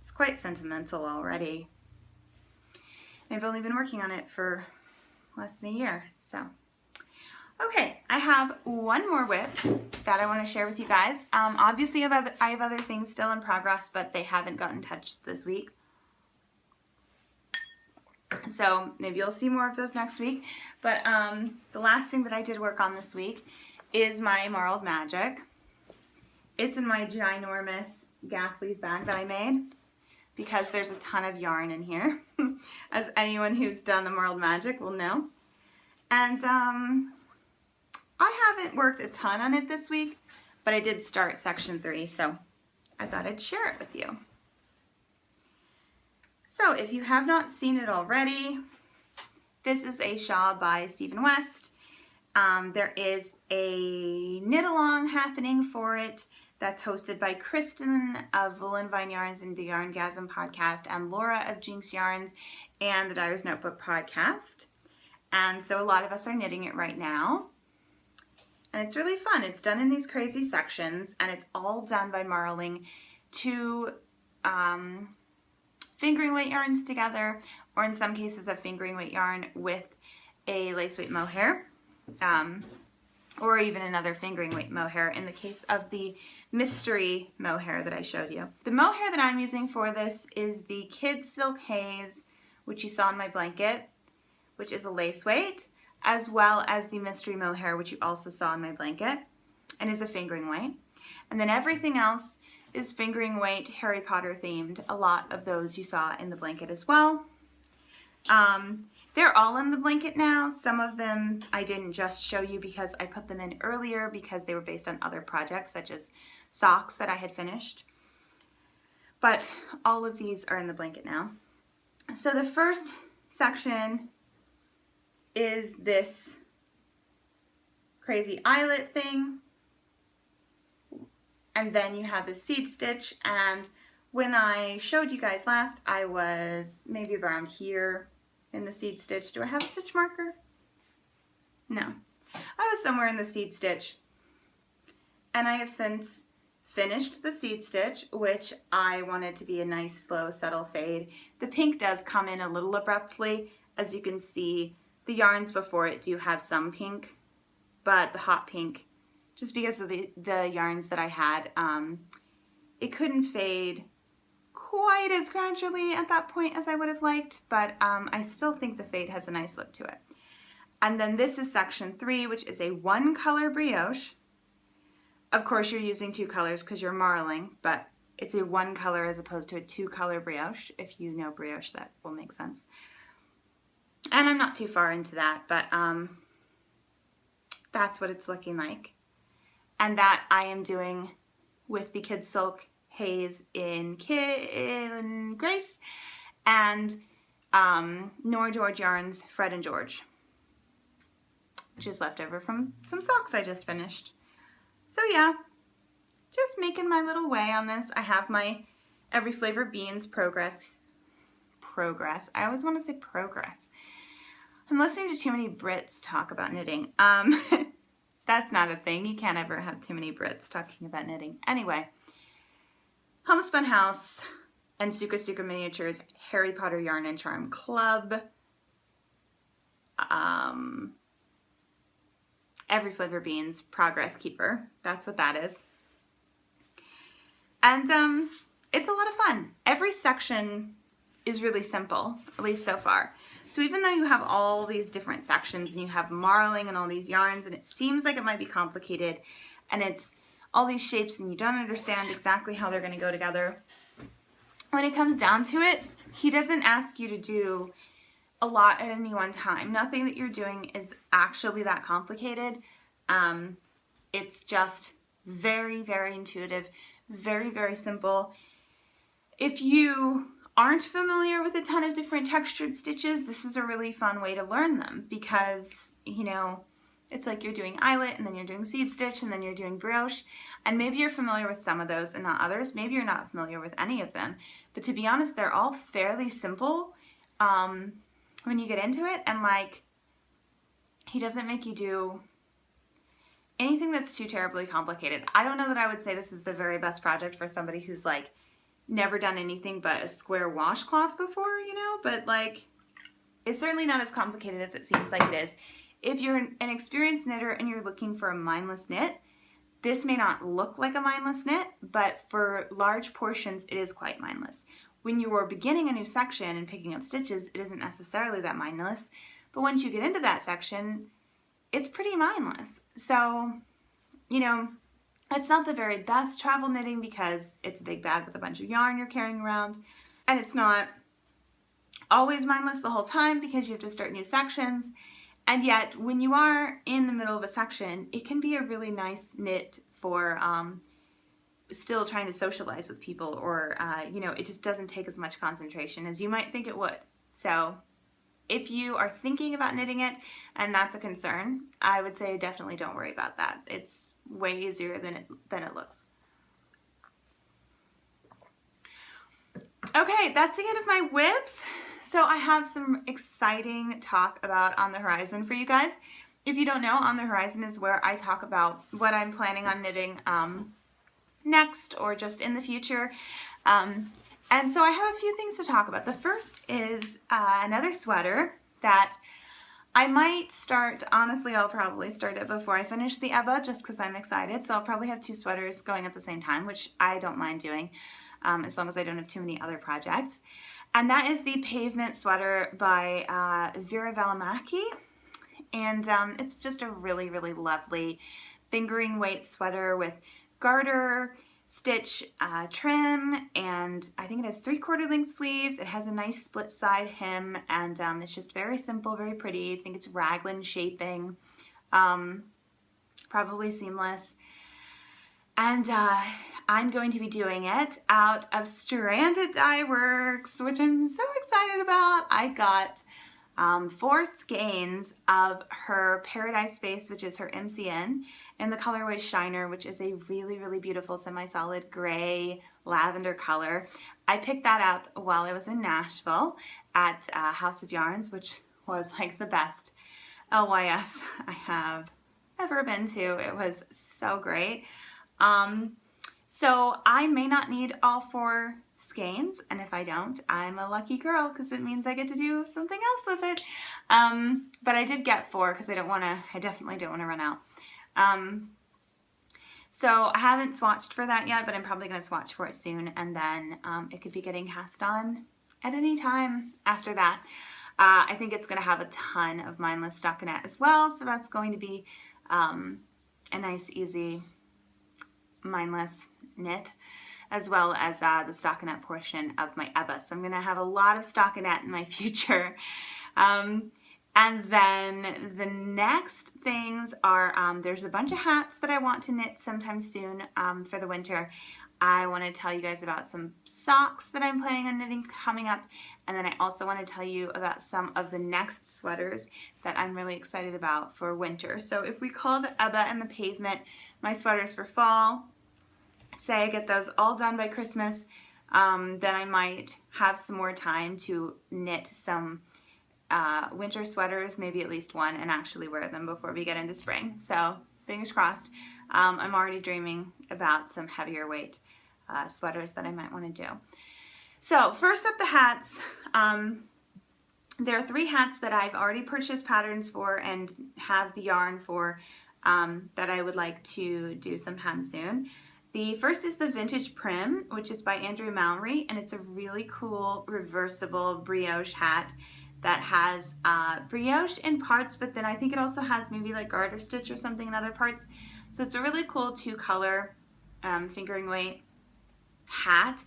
It's quite sentimental already. I've only been working on it for less than a year, so. Okay, I have one more whip that I want to share with you guys. Obviously, I have other things still in progress, but they haven't gotten touched this week. So maybe you'll see more of those next week. But the last thing that I did work on this week is my Marled Magic. It's in my ginormous Ghastly's bag that I made, because there's a ton of yarn in here, as anyone who's done the Marled Magic will know. And I haven't worked a ton on it this week, but I did start section 3, so I thought I'd share it with you. So if you have not seen it already, this is a shawl by Stephen West. There is a knit along happening for it that's hosted by Kristen of Woolen Vine Yarns and the Yarngasm podcast, and Laura of Jinx Yarns and the Dyer's Notebook podcast. And so a lot of us are knitting it right now. And it's really fun. It's done in these crazy sections, and it's all done by marling two fingering weight yarns together, or in some cases a fingering weight yarn with a lace weight mohair, or even another fingering weight mohair in the case of the mystery mohair that I showed you. The mohair that I'm using for this is the Kids Silk Haze, which you saw in my blanket, which is a lace weight, as well as the mystery mohair, which you also saw in my blanket, and is a fingering weight. And then everything else is fingering weight, Harry Potter themed. A lot of those you saw in the blanket as well. They're all in the blanket now. Some of them I didn't just show you because I put them in earlier because they were based on other projects, such as socks that I had finished. But all of these are in the blanket now. So the first section is this crazy eyelet thing. And then you have the seed stitch, and when I showed you guys last, I was maybe around here in the seed stitch. Do I have a stitch marker? No. I was somewhere in the seed stitch, and I have since finished the seed stitch, which I wanted to be a nice, slow, subtle fade. The pink does come in a little abruptly. As you can see, the yarns before it do have some pink, but the hot pink, just because of the yarns that I had, it couldn't fade quite as gradually at that point as I would have liked, but I still think the fade has a nice look to it. And then this is section 3, which is a 1-color brioche. Of course you're using 2 colors because you're marling, but it's a 1 color as opposed to a 2-color brioche. If you know brioche, that will make sense. And I'm not too far into that, but that's what it's looking like. And that I am doing with the Kids Silk Haze in Grace, and Nora George Yarns Fred and George, which is left over from some socks I just finished. So yeah, just making my little way on this. I have my Every Flavor Beans progress. I always want to say progress. I'm listening to too many Brits talk about knitting. That's not a thing. You can't ever have too many Brits talking about knitting. Anyway, Homespun House and Suka Suka Miniatures Harry Potter Yarn and Charm Club. Every Flavor Beans Progress Keeper. That's what that is. And it's a lot of fun. Every section is really simple, at least so far. So even though you have all these different sections and you have marling and all these yarns and it seems like it might be complicated and it's all these shapes and you don't understand exactly how they're going to go together, when it comes down to it, he doesn't ask you to do a lot at any one time. Nothing that you're doing is actually that complicated. It's just very, very intuitive, very, very simple. If you aren't familiar with a ton of different textured stitches, this is a really fun way to learn them because, you know, it's like you're doing eyelet and then you're doing seed stitch and then you're doing brioche, and maybe you're familiar with some of those and not others. Maybe you're not familiar with any of them, but to be honest, they're all fairly simple when you get into it, and like, he doesn't make you do anything that's too terribly complicated. I don't know that I would say this is the very best project for somebody who's like never done anything but a square washcloth before, you know, but like, it's certainly not as complicated as it seems like it is. If you're an experienced knitter and you're looking for a mindless knit, this may not look like a mindless knit, but for large portions, it is quite mindless. When you are beginning a new section and picking up stitches, it isn't necessarily that mindless, but once you get into that section, it's pretty mindless. So, you know, it's not the very best travel knitting because it's a big bag with a bunch of yarn you're carrying around, and it's not always mindless the whole time because you have to start new sections. And yet, when you are in the middle of a section, it can be a really nice knit for still trying to socialize with people, or you know, it just doesn't take as much concentration as you might think it would. So if you are thinking about knitting it and that's a concern, I would say definitely don't worry about that. It's way easier than it looks. Okay, that's the end of my whips. So I have some exciting talk about On the Horizon for you guys. If you don't know, On the Horizon is where I talk about what I'm planning on knitting next or just in the future. And so I have a few things to talk about. The first is another sweater that I might start. Honestly, I'll probably start it before I finish the Ebba just because I'm excited. So I'll probably have two sweaters going at the same time, which I don't mind doing as long as I don't have too many other projects. And that is the Pavement sweater by Vera Valimaki. And it's just a really, really lovely fingering weight sweater with garter, stitch trim, and I think it has 3/4 length sleeves. It has a nice split side hem, and it's just very simple, very pretty. I think it's raglan shaping, probably seamless. And I'm going to be doing it out of Stranded Dye Works, which I'm so excited about. I got 4 skeins of her Paradise Space, which is her MCN, and the colorway Shiner, which is a really, really beautiful semi-solid gray lavender color. I picked that up while I was in Nashville at House of Yarns, which was like the best LYS I have ever been to. It was so great. So I may not need all 4 skeins, and if I don't, I'm a lucky girl because it means I get to do something else with it. But I did get 4 because I definitely don't want to run out. So I haven't swatched for that yet, but I'm probably going to swatch for it soon, and then it could be getting cast on at any time after that. I think it's going to have a ton of mindless stockinette as well, so that's going to be a nice, easy mindless knit, as well as the stockinette portion of my Ebba. So I'm going to have a lot of stockinette in my future. And then the next things are, there's a bunch of hats that I want to knit sometime soon for the winter. I want to tell you guys about some socks that I'm planning on knitting coming up, and then I also want to tell you about some of the next sweaters that I'm really excited about for winter. So if we call the Ebba and the Pavement my sweaters for fall, say I get those all done by Christmas, then I might have some more time to knit some winter sweaters, maybe at least one, and actually wear them before we get into spring. So fingers crossed. I'm already dreaming about some heavier weight sweaters that I might want to do. So first up, the hats. There are 3 hats that I've already purchased patterns for and have the yarn for that I would like to do sometime soon. The first is the Vintage Prim, which is by Andrew Mallory, and it's a really cool reversible brioche hat that has brioche in parts, but then I think it also has maybe like garter stitch or something in other parts. So it's a really cool 2-color fingering weight hat,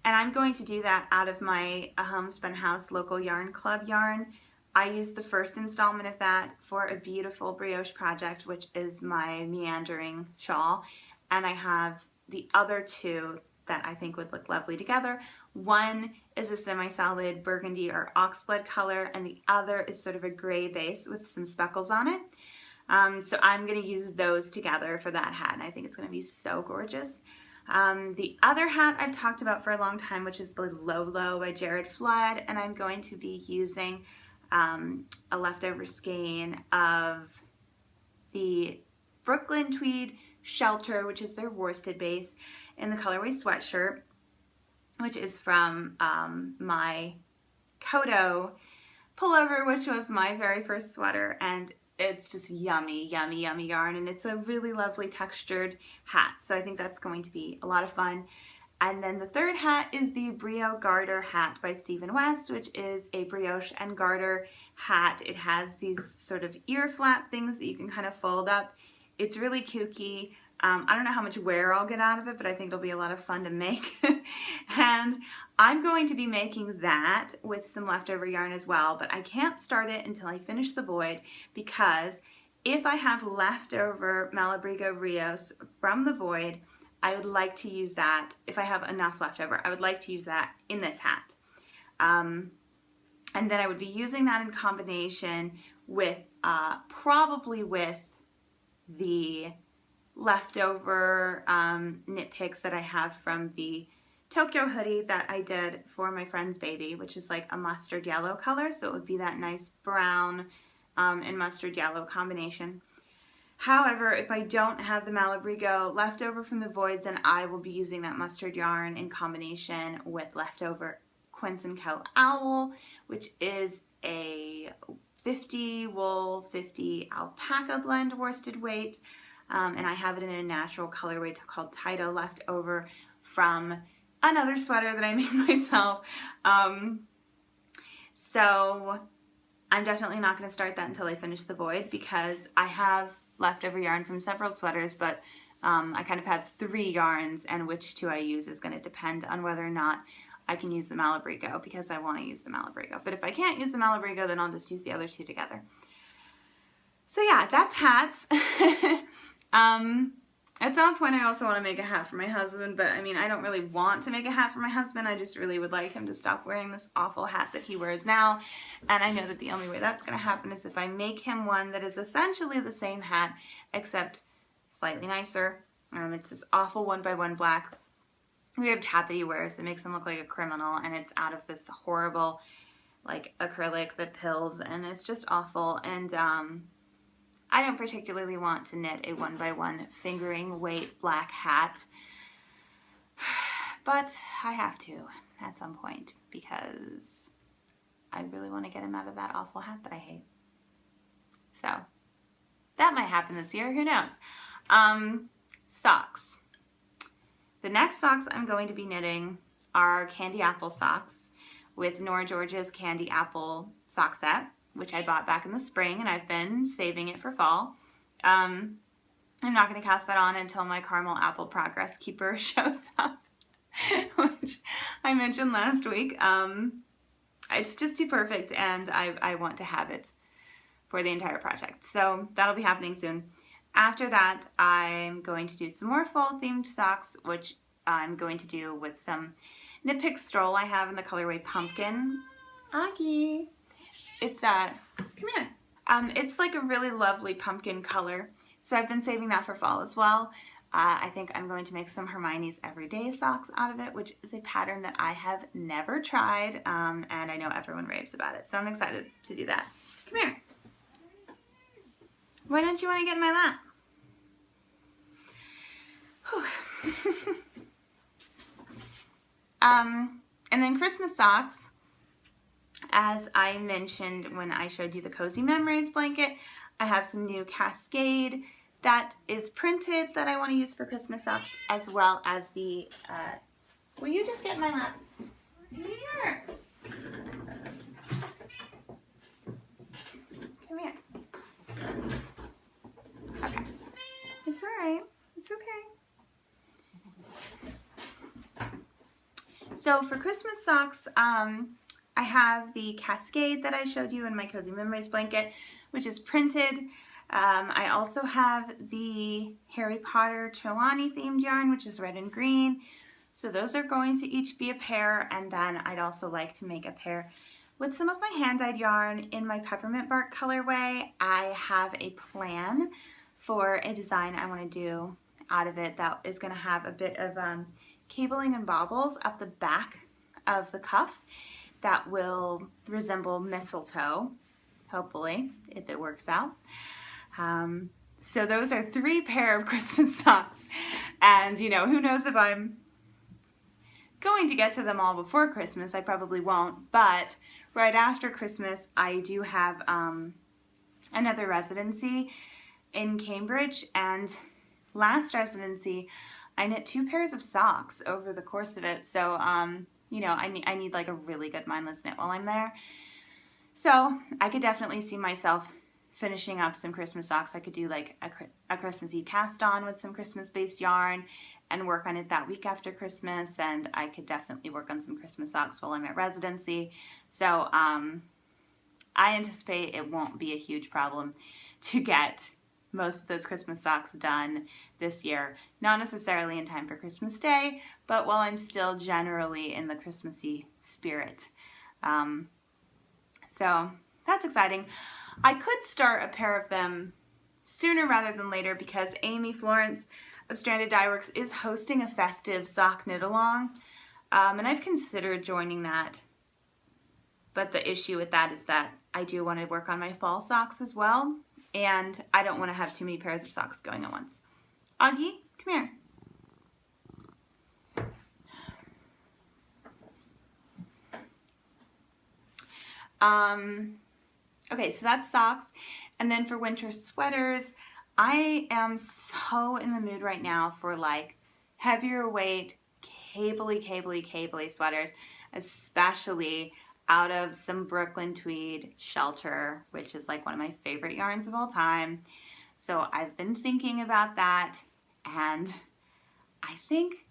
and I'm going to do that out of my Homespun House Local Yarn Club yarn. I used the first installment of that for a beautiful brioche project, which is my meandering shawl, and I have the other 2 that I think would look lovely together. One is a semi-solid burgundy or oxblood color, and the other is sort of a gray base with some speckles on it. So I'm going to use those together for that hat, and I think it's going to be so gorgeous. The other hat I've talked about for a long time, which is the Lolo by Jared Flood, and I'm going to be using a leftover skein of the Brooklyn Tweed Shelter, which is their worsted base, in the colorway Sweatshirt, which is from my Kodo pullover, which was my very first sweater, and it's just yummy, yummy, yummy yarn, and it's a really lovely textured hat, so I think that's going to be a lot of fun. And then the third hat is the Brio Garter hat by Stephen West, which is a brioche and garter hat. It has these sort of ear flap things that you can kind of fold up. It's really kooky. I don't know how much wear I'll get out of it, but I think it'll be a lot of fun to make. And I'm going to be making that with some leftover yarn as well, but I can't start it until I finish the void, because if I have leftover Malabrigo Rios from the void, I would like to use that. If I have enough leftover, I would like to use that in this hat. And then I would be using that in combination with, probably with the leftover knit picks that I have from the Tokyo hoodie that I did for my friend's baby, which is like a mustard yellow color, so it would be that nice brown and mustard yellow combination. However, if I don't have the Malabrigo left over from the void, then I will be using that mustard yarn in combination with leftover Quince & Co. Owl, which is a 50 wool, 50 alpaca blend worsted weight. And I have it in a natural colorway called Tido left over from another sweater that I made myself. So I'm definitely not going to start that until I finish the void, because I have leftover yarn from several sweaters, but I kind of have 3 yarns, and which 2 I use is going to depend on whether or not I can use the Malabrigo, because I want to use the Malabrigo. But if I can't use the Malabrigo, then I'll just use the other 2 together. So yeah, that's hats. At some point I also want to make a hat for my husband, but I mean, I don't really want to make a hat for my husband. I just really would like him to stop wearing this awful hat that he wears now. And I know that the only way that's going to happen is if I make him one that is essentially the same hat, except slightly nicer. It's this awful 1x1 black ribbed hat that he wears that makes him look like a criminal, and it's out of this horrible like acrylic that pills, and it's just awful. And I don't particularly want to knit a 1x1 fingering weight black hat, but I have to at some point, because I really want to get him out of that awful hat that I hate. So that might happen this year, who knows. Socks. The next socks I'm going to be knitting are candy apple socks with Nora George's candy apple sock set, which I bought back in the spring, and I've been saving it for fall. I'm not going to cast that on until my caramel apple progress keeper shows up, which I mentioned last week. It's just too perfect, and I want to have it for the entire project. So that'll be happening soon. After that, I'm going to do some more fall themed socks, which I'm going to do with some Knit Pick Stroll I have in the colorway Pumpkin. Aki! It's come here. It's like a really lovely pumpkin color, so I've been saving that for fall as well. I think I'm going to make some Hermione's Everyday socks out of it, which is a pattern that I have never tried, and I know everyone raves about it, so I'm excited to do that. Come here. Why don't you want to get in my lap? And then Christmas socks, as I mentioned when I showed you the Cozy Memories blanket, I have some new Cascade that is printed that I want to use for Christmas socks, as well as the, will you just get in my lap? Here. Come here. Okay. It's all right. It's okay. So for Christmas socks, I have the Cascade that I showed you in my Cozy Memories blanket, which is printed. I also have the Harry Potter Trelawney themed yarn, which is red and green. So those are going to each be a pair, and then I'd also like to make a pair with some of my hand-dyed yarn in my peppermint bark colorway. I have a plan for a design I want to do out of it that is going to have a bit of cabling and baubles up the back of the cuff that will resemble mistletoe, hopefully, if it works out. So those are 3 pair of Christmas socks, and you know, who knows if I'm going to get to them all before Christmas. I probably won't, but right after Christmas I do have another residency in Cambridge, and last residency I knit 2 pairs of socks over the course of it, so you know, I need like a really good mindless knit while I'm there. So I could definitely see myself finishing up some Christmas socks. I could do like a Christmas Eve cast on with some Christmas based yarn and work on it that week after Christmas, and I could definitely work on some Christmas socks while I'm at residency. So I anticipate it won't be a huge problem to get most of those Christmas socks done this year. Not necessarily in time for Christmas Day, but while I'm still generally in the Christmassy spirit. So that's exciting. I could start a pair of them sooner rather than later because Amy Florence of Stranded Dye Works is hosting a festive sock knit along, and I've considered joining that, but the issue with that is that I do want to work on my fall socks as well, and I don't want to have too many pairs of socks going at once. Augie, come here. Okay, so that's socks. And then for winter sweaters, I am so in the mood right now for like heavier weight, cabley sweaters, especially out of some Brooklyn Tweed Shelter, which is like one of my favorite yarns of all time. So I've been thinking about that, and I think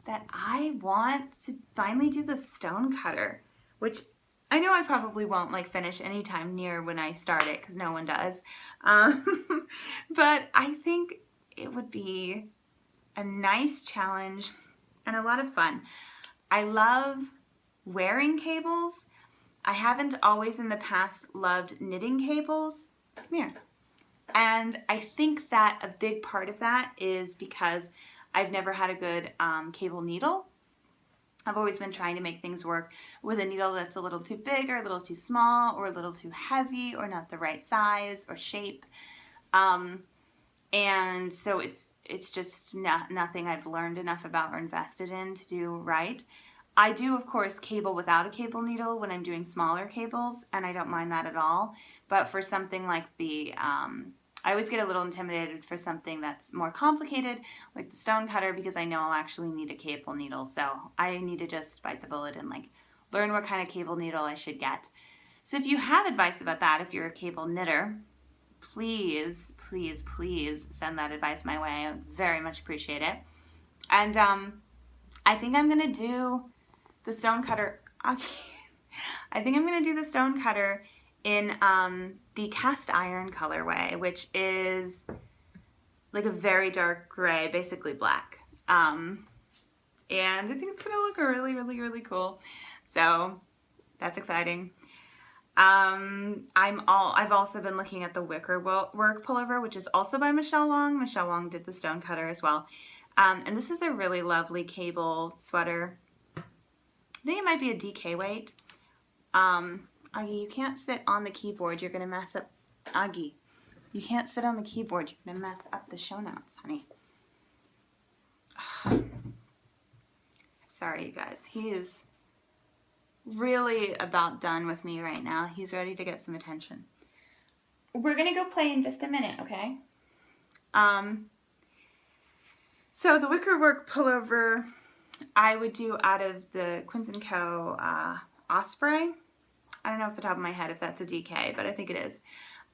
that I want to finally do the stone cutter, which I know I probably won't like finish anytime near when I start it because no one does. But I think it would be a nice challenge and a lot of fun. I love wearing cables. I haven't always in the past loved knitting cables. Come here. And I think that a big part of that is because I've never had a good cable needle. I've always been trying to make things work with a needle that's a little too big or a little too small or a little too heavy or not the right size or shape. And so it's just nothing I've learned enough about or invested in to do right. I do, of course, cable without a cable needle when I'm doing smaller cables, and I don't mind that at all. But for something like the, I always get a little intimidated for something that's more complicated, like the stone cutter, because I know I'll actually need a cable needle. So I need to just bite the bullet and like learn what kind of cable needle I should get. So if you have advice about that, if you're a cable knitter, please send that advice my way. I would very much appreciate it. And I think I'm gonna do the stone cutter. I think I'm gonna do the stone cutter in the cast iron colorway, which is like a very dark gray, basically black. And I think it's gonna look really cool. So that's exciting. I've also been looking at the wicker work pullover, which is also by Michelle Wong. Michelle Wong did the stone cutter as well. And this is a really lovely cable sweater. I think it might be a DK weight. Augie, you can't sit on the keyboard. You're gonna mess up. Augie, you can't sit on the keyboard. You're gonna mess up the show notes, honey. Sorry, you guys. He is really about done with me right now. He's ready to get some attention. We're gonna go play in just a minute, okay? So the wickerwork pullover I would do out of the Quince & Co. Osprey. I don't know off the top of my head if that's a DK, but I think it is.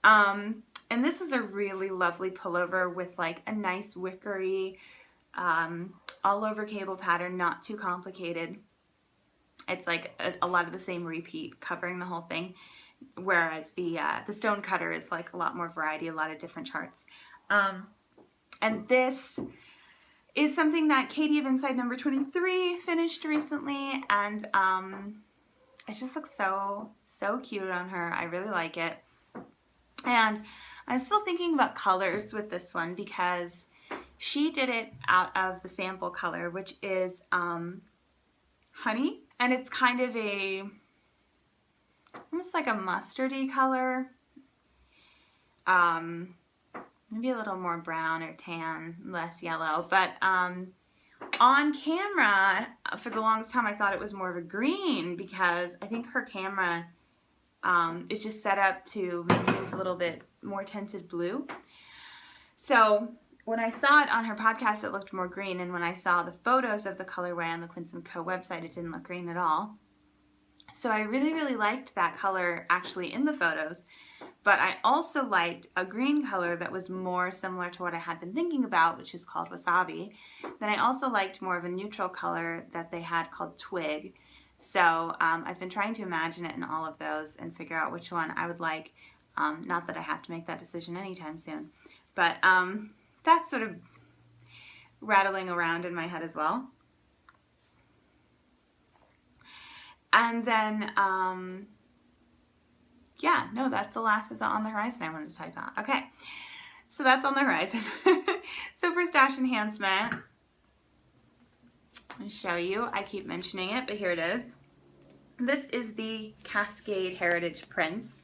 And this is a really lovely pullover with like a nice wickery, all over cable pattern, not too complicated. It's like a lot of the same repeat covering the whole thing, whereas the stone cutter is like a lot more variety, a lot of different charts. And this is something that Katie of Inside Number 23 finished recently, and it just looks so cute on her. I really like it. And I'm still thinking about colors with this one because she did it out of the sample color, which is honey, and it's kind of almost like a mustardy color, maybe a little more brown or tan, less yellow, but on camera, for the longest time, I thought it was more of a green because I think her camera is just set up to make things a little bit more tinted blue. So when I saw it on her podcast, it looked more green, and when I saw the photos of the colorway on the Quince & Co. website, it didn't look green at all. So I really liked that color actually in the photos, but I also liked a green color that was more similar to what I had been thinking about, which is called Wasabi. Then I also liked more of a neutral color that they had called Twig. So I've been trying to imagine it in all of those and figure out which one I would like. Not that I have to make that decision anytime soon, but that's sort of rattling around in my head as well. And then, yeah, no, that's the last of the On the Horizon I wanted to type on. Okay, so that's On the Horizon. So for stash enhancement, I'm going to show you. I keep mentioning it, but here it is. This is the Cascade Heritage Prints.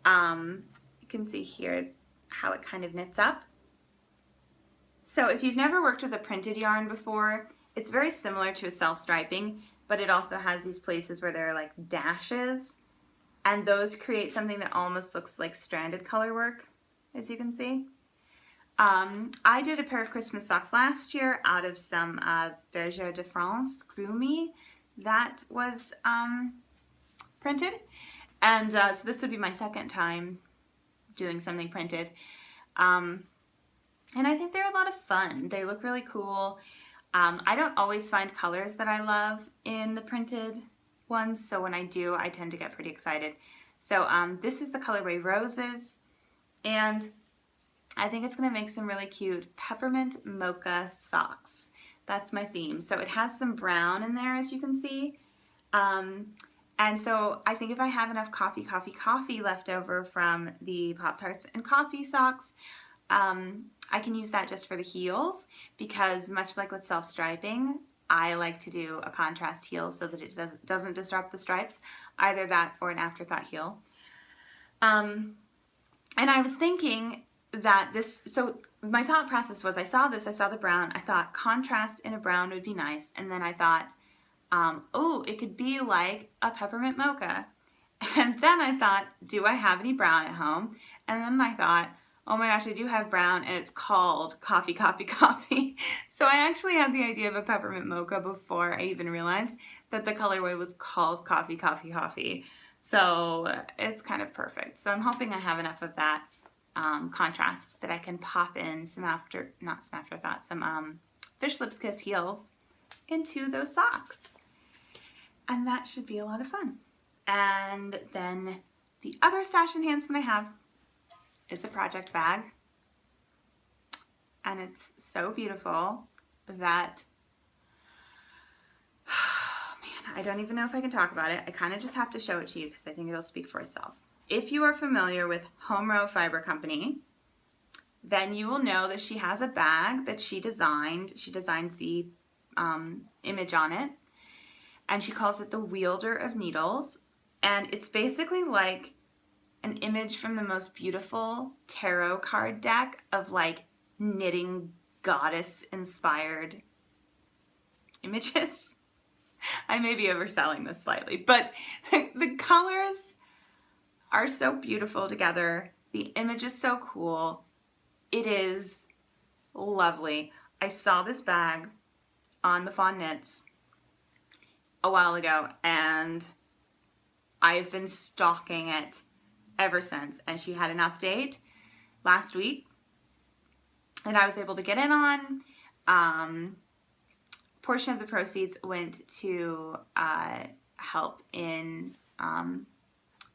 You can see here how it kind of knits up. So if you've never worked with a printed yarn before, it's very similar to a self-striping, but it also has these places where there are like dashes, and those create something that almost looks like stranded color work, as you can see. I did a pair of Christmas socks last year out of some Bergère de France Groomy that was printed, and so this would be my second time doing something printed. And I think they're a lot of fun. They look really cool. I don't always find colors that I love in the printed ones, so when I do, I tend to get pretty excited. So this is the colorway Roses, and I think it's going to make some really cute peppermint mocha socks. That's my theme. So it has some brown in there, as you can see. And so I think if I have enough coffee left over from the Pop-Tarts and Coffee socks, I can use that just for the heels, because much like with self-striping, I like to do a contrast heel so that it doesn't disrupt the stripes, either that or an afterthought heel. And I was thinking that this, so my thought process was, I saw this, I saw the brown, I thought contrast in a brown would be nice, and then I thought, oh, it could be like a peppermint mocha. And then I thought, do I have any brown at home? And then I thought, oh my gosh, I do have brown, and it's called Coffee. So I actually had the idea of a peppermint mocha before I even realized that the colorway was called Coffee. So it's kind of perfect. So I'm hoping I have enough of that contrast that I can pop in some Fish Lips Kiss heels into those socks. And that should be a lot of fun. And then the other stash enhancement I have is a project bag, and it's so beautiful that, oh man, I don't even know if I can talk about it. I kind of just have to show it to you because I think it'll speak for itself. If you are familiar with Home Row Fiber Company, then you will know that she has a bag that she designed. She designed the image on it, and she calls it the Wielder of Needles, and it's basically like an image from the most beautiful tarot card deck of like knitting goddess inspired images. I may be overselling this slightly, but the colors are so beautiful together. The image is so cool. It is lovely. I saw this bag on the Fawn Knits a while ago, and I've been stalking it ever since. And she had an update last week, and I was able to get in on. Portion of the proceeds went to help in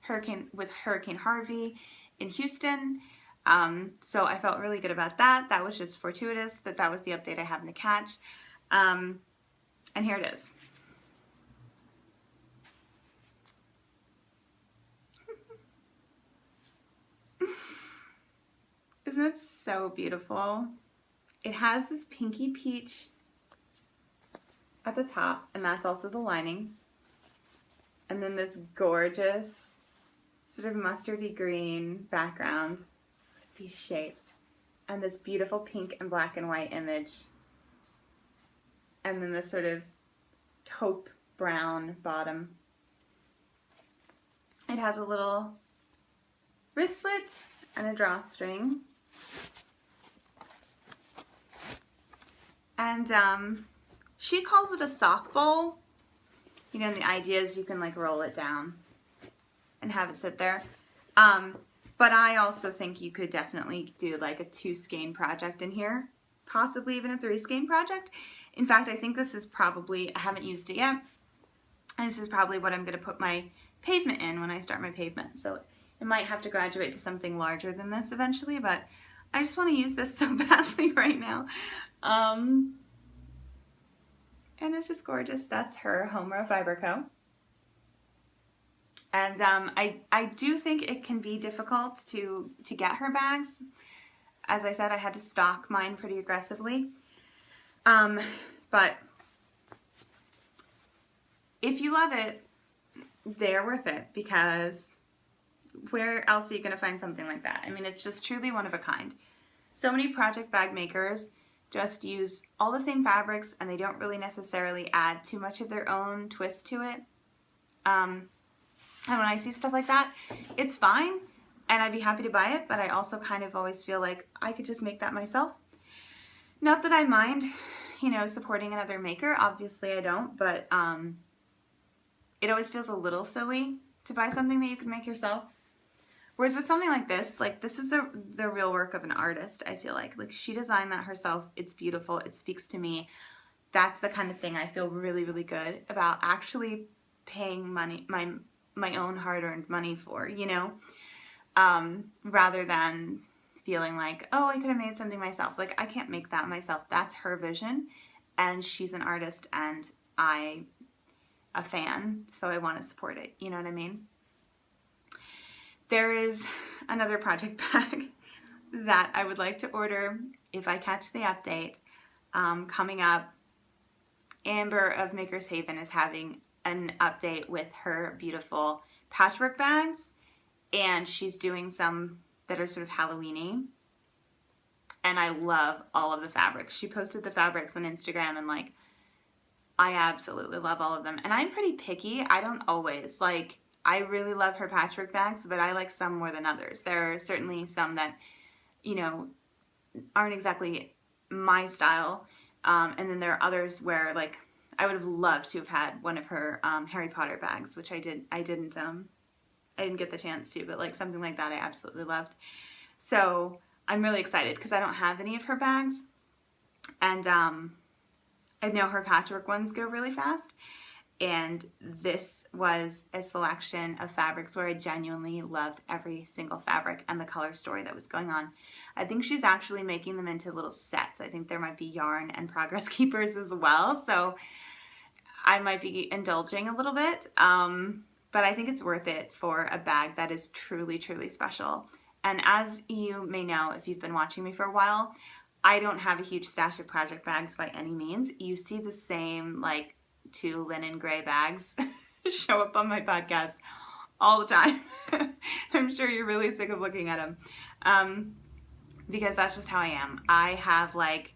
Hurricane Harvey in Houston. So I felt really good about that. That was just fortuitous that was the update I happened to catch. And here it is. Isn't it so beautiful? It has this pinky peach at the top, and that's also the lining. And then this gorgeous sort of mustardy green background with these shapes, and this beautiful pink and black and white image, and then this sort of taupe brown bottom. It has a little wristlet and a drawstring, and she calls it a sock bowl. You know, and the idea is you can like roll it down and have it sit there. But I also think you could definitely do like a 2 skein project in here, possibly even a 3 skein project. In fact, I think this is probably, I haven't used it yet, and this is probably what I'm going to put my pavement in when I start my pavement. So it might have to graduate to something larger than this eventually, but I just want to use this so badly right now. And it's just gorgeous. That's her Home Row Fiber Co. And I do think it can be difficult to get her bags. As I said, I had to stock mine pretty aggressively. But if you love it, they're worth it, because where else are you going to find something like that? I mean, it's just truly one of a kind. So many project bag makers just use all the same fabrics, and they don't really necessarily add too much of their own twist to it. And when I see stuff like that, it's fine, and I'd be happy to buy it, but I also kind of always feel like I could just make that myself. Not that I mind, you know, supporting another maker. Obviously I don't, but it always feels a little silly to buy something that you can make yourself. Whereas with something like this is the real work of an artist, I feel like. Like, she designed that herself. It's beautiful. It speaks to me. That's the kind of thing I feel really, really good about actually paying money, my own hard-earned money for, you know? Rather than feeling like, oh, I could have made something myself. Like, I can't make that myself. That's her vision, and she's an artist, and I'm a fan, so I want to support it. You know what I mean? There is another project bag that I would like to order if I catch the update coming up. Amber of Maker's Haven is having an update with her beautiful patchwork bags, and she's doing some that are sort of Halloween-y, and I love all of the fabrics. She posted the fabrics on Instagram, and like, I absolutely love all of them. And I'm pretty picky. I don't always like, I really love her patchwork bags, but I like some more than others. There are certainly some that, you know, aren't exactly my style, and then there are others where, like, I would have loved to have had one of her Harry Potter bags, which I didn't get the chance to, but like something like that I absolutely loved. So I'm really excited because I don't have any of her bags, and I know her patchwork ones go really fast, and this was a selection of fabrics where I genuinely loved every single fabric and the color story that was going on. I think she's actually making them into little sets. I think there might be yarn and progress keepers as well, so I might be indulging a little bit, but I think it's worth it for a bag that is truly, truly special. And as you may know, if you've been watching me for a while, I don't have a huge stash of project bags by any means. You see the same, like, 2 linen gray bags show up on my podcast all the time. I'm sure you're really sick of looking at them, because that's just how I am. I have like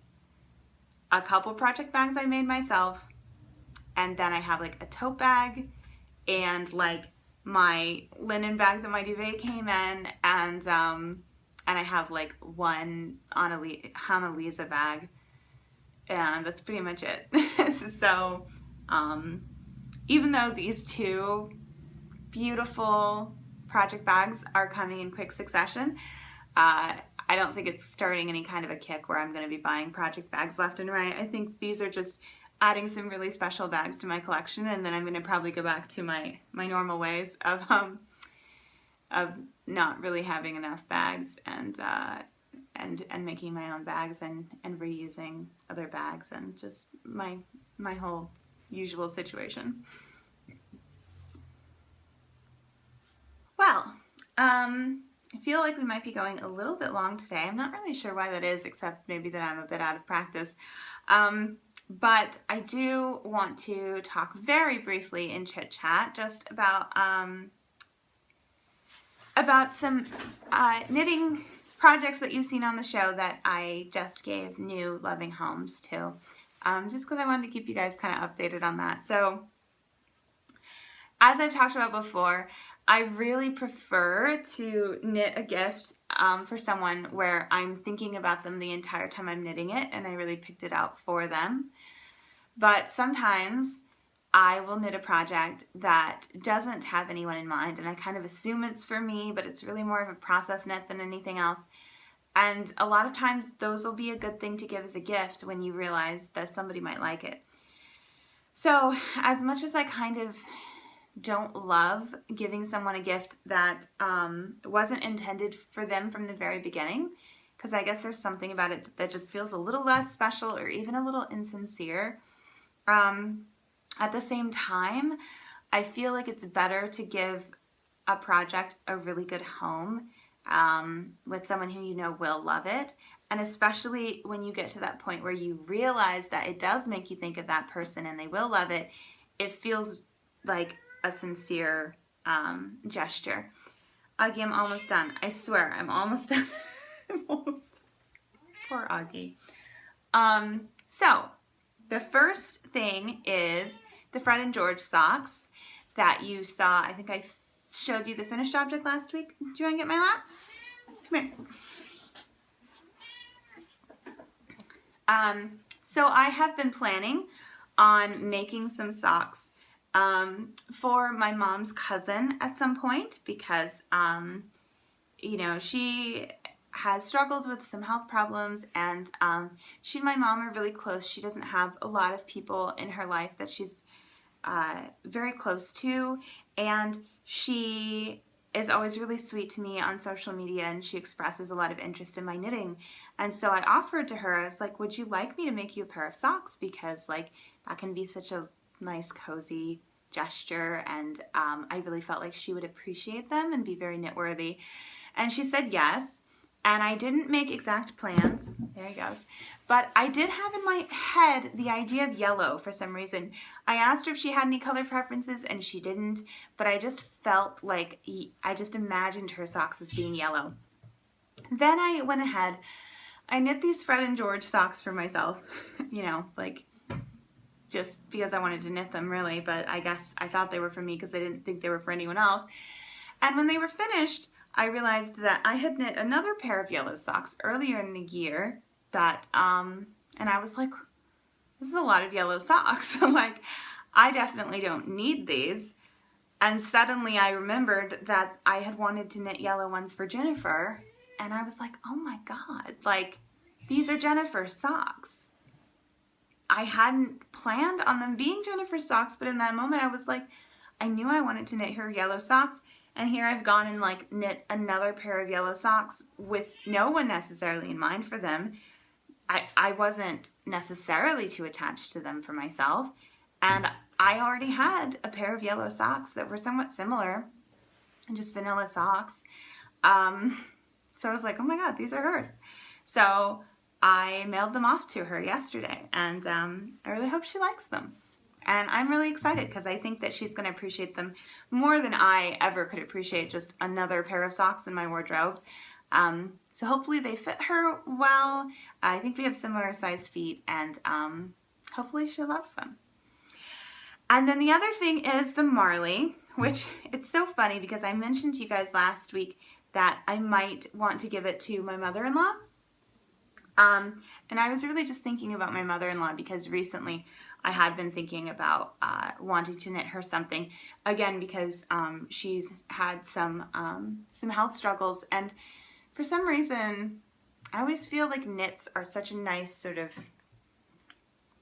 a couple project bags I made myself, and then I have like a tote bag and like my linen bag that my duvet came in, and and I have like one Annalisa bag, and that's pretty much it. So even though these two beautiful project bags are coming in quick succession, I don't think it's starting any kind of a kick where I'm going to be buying project bags left and right. I think these are just adding some really special bags to my collection, and then I'm going to probably go back to my normal ways of not really having enough bags, and making my own bags, and reusing other bags, and just my whole usual situation. Well, I feel like we might be going a little bit long today. I'm not really sure why that is, except maybe that I'm a bit out of practice. But I do want to talk very briefly in chit chat just about some knitting projects that you've seen on the show that I just gave new loving homes to, just because I wanted to keep you guys kind of updated on that. So as I've talked about before, I really prefer to knit a gift for someone where I'm thinking about them the entire time I'm knitting it, and I really picked it out for them. But sometimes I will knit a project that doesn't have anyone in mind, and I kind of assume it's for me, but it's really more of a process knit than anything else. And a lot of times those will be a good thing to give as a gift when you realize that somebody might like it. So as much as I kind of don't love giving someone a gift that wasn't intended for them from the very beginning, because I guess there's something about it that just feels a little less special or even a little insincere. At the same time, I feel like it's better to give a project a really good home with someone who you know will love it. And especially when you get to that point where you realize that it does make you think of that person and they will love it, it feels like a sincere gesture. Augie, I'm almost done. I swear, I'm almost done. I'm almost done. Poor Augie. So, the first thing is the Fred and George socks that you saw. I think I showed you the finished object last week. Do you want to get my lap? Come here. So I have been planning on making some socks for my mom's cousin at some point, because you know, she has struggled with some health problems, and she and my mom are really close. She doesn't have a lot of people in her life that she's very close to, and she is always really sweet to me on social media, and she expresses a lot of interest in my knitting. And so I offered to her, I was like, would you like me to make you a pair of socks? Because like that can be such a nice cozy gesture, and I really felt like she would appreciate them and be very knit-worthy. And she said yes. And I didn't make exact plans, there he goes, but I did have in my head the idea of yellow for some reason. I asked her if she had any color preferences, and she didn't, but I just felt like, I just imagined her socks as being yellow. Then I went ahead, I knit these Fred and George socks for myself, you know, like just because I wanted to knit them really, but I guess I thought they were for me because I didn't think they were for anyone else. And when they were finished, I realized that I had knit another pair of yellow socks earlier in the year that, and I was like, this is a lot of yellow socks. Like, I definitely don't need these. And suddenly I remembered that I had wanted to knit yellow ones for Jennifer, and I was like, oh my God, like, these are Jennifer's socks. I hadn't planned on them being Jennifer's socks, but in that moment I was like, I knew I wanted to knit her yellow socks. And here I've gone and like knit another pair of yellow socks with no one necessarily in mind for them. I wasn't necessarily too attached to them for myself. And I already had a pair of yellow socks that were somewhat similar, just vanilla socks. So I was like, oh my God, these are hers. So I mailed them off to her yesterday, and I really hope she likes them. And I'm really excited because I think that she's going to appreciate them more than I ever could appreciate just another pair of socks in my wardrobe. So hopefully they fit her well. I think we have similar sized feet, and hopefully she loves them. And then the other thing is the Marley, which it's so funny because I mentioned to you guys last week that I might want to give it to my mother-in-law. And I was really just thinking about my mother-in-law because recently I had been thinking about wanting to knit her something, again, because she's had some health struggles, and for some reason I always feel like knits are such a nice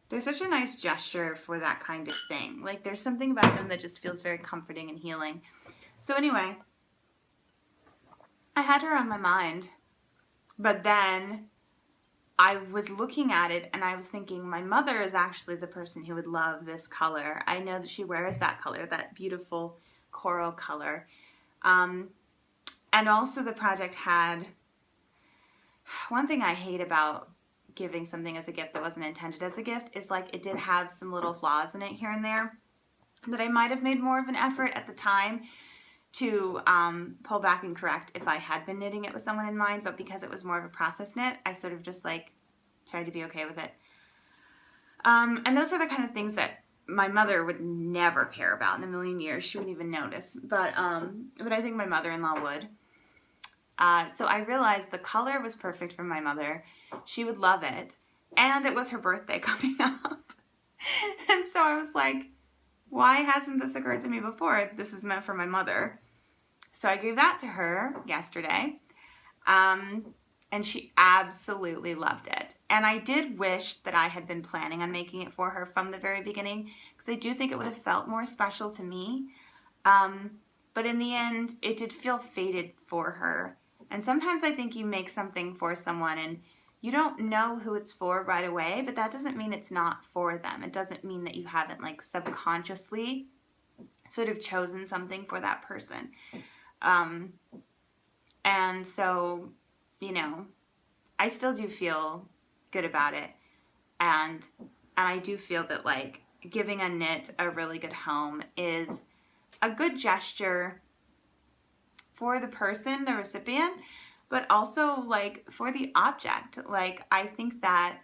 they're such a nice gesture for that kind of thing. Like, there's something about them that just feels very comforting and healing. So anyway, I had her on my mind, but then I was looking at it and I was thinking, my mother is actually the person who would love this color. I know that she wears that color, that beautiful coral color. And also the project had, one thing I hate about giving something as a gift that wasn't intended as a gift is, like, it did have some little flaws in it here and there that I might have made more of an effort at the time to pull back and correct if I had been knitting it with someone in mind, but because it was more of a process knit, I sort of just like tried to be okay with it. And those are the kind of things that my mother would never care about in a million years. She wouldn't even notice, but I think my mother-in-law would. So I realized the color was perfect for my mother. She would love it, and it was her birthday coming up. And so I was like, why hasn't this occurred to me before? This is meant for my mother. So I gave that to her yesterday, and she absolutely loved it. And I did wish that I had been planning on making it for her from the very beginning, because I do think it would have felt more special to me. But in the end, it did feel fated for her. And sometimes I think you make something for someone and you don't know who it's for right away, but that doesn't mean it's not for them. It doesn't mean that you haven't, like, subconsciously sort of chosen something for that person. And so, you know, I still do feel good about it. And I do feel that, like, giving a knit a really good home is a good gesture for the person, the recipient, but also, like, for the object. Like, I think that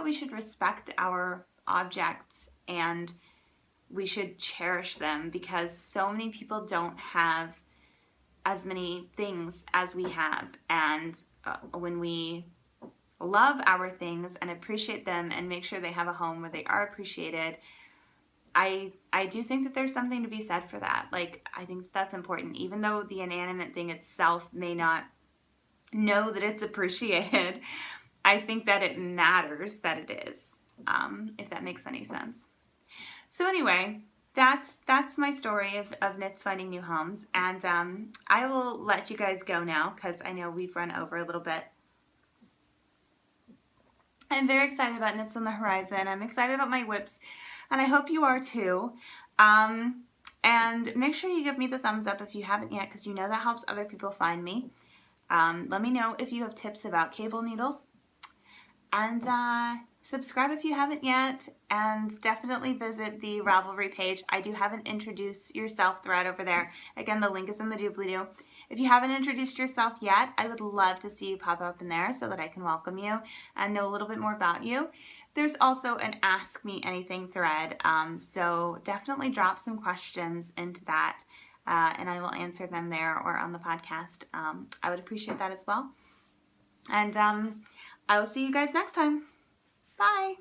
we should respect our objects and we should cherish them, because so many people don't have as many things as we have. And when we love our things and appreciate them and make sure they have a home where they are appreciated, I do think that there's something to be said for that. Like, I think that's important, even though the inanimate thing itself may not know that it's appreciated. I think that it matters that it is, if that makes any sense. So anyway, that's my story of knits finding new homes, and I will let you guys go now because I know we've run over a little bit. I'm very excited about Knits on the Horizon. I'm excited about my whips, and I hope you are too. And make sure you give me the thumbs up if you haven't yet, because you know that helps other people find me. Let me know if you have tips about cable needles. And subscribe if you haven't yet, and definitely visit the Ravelry page. I do have an Introduce Yourself thread over there. Again, the link is in the doobly-doo. If you haven't introduced yourself yet, I would love to see you pop up in there so that I can welcome you and know a little bit more about you. There's also an Ask Me Anything thread, so definitely drop some questions into that, and I will answer them there or on the podcast. I would appreciate that as well. And I will see you guys next time. Bye.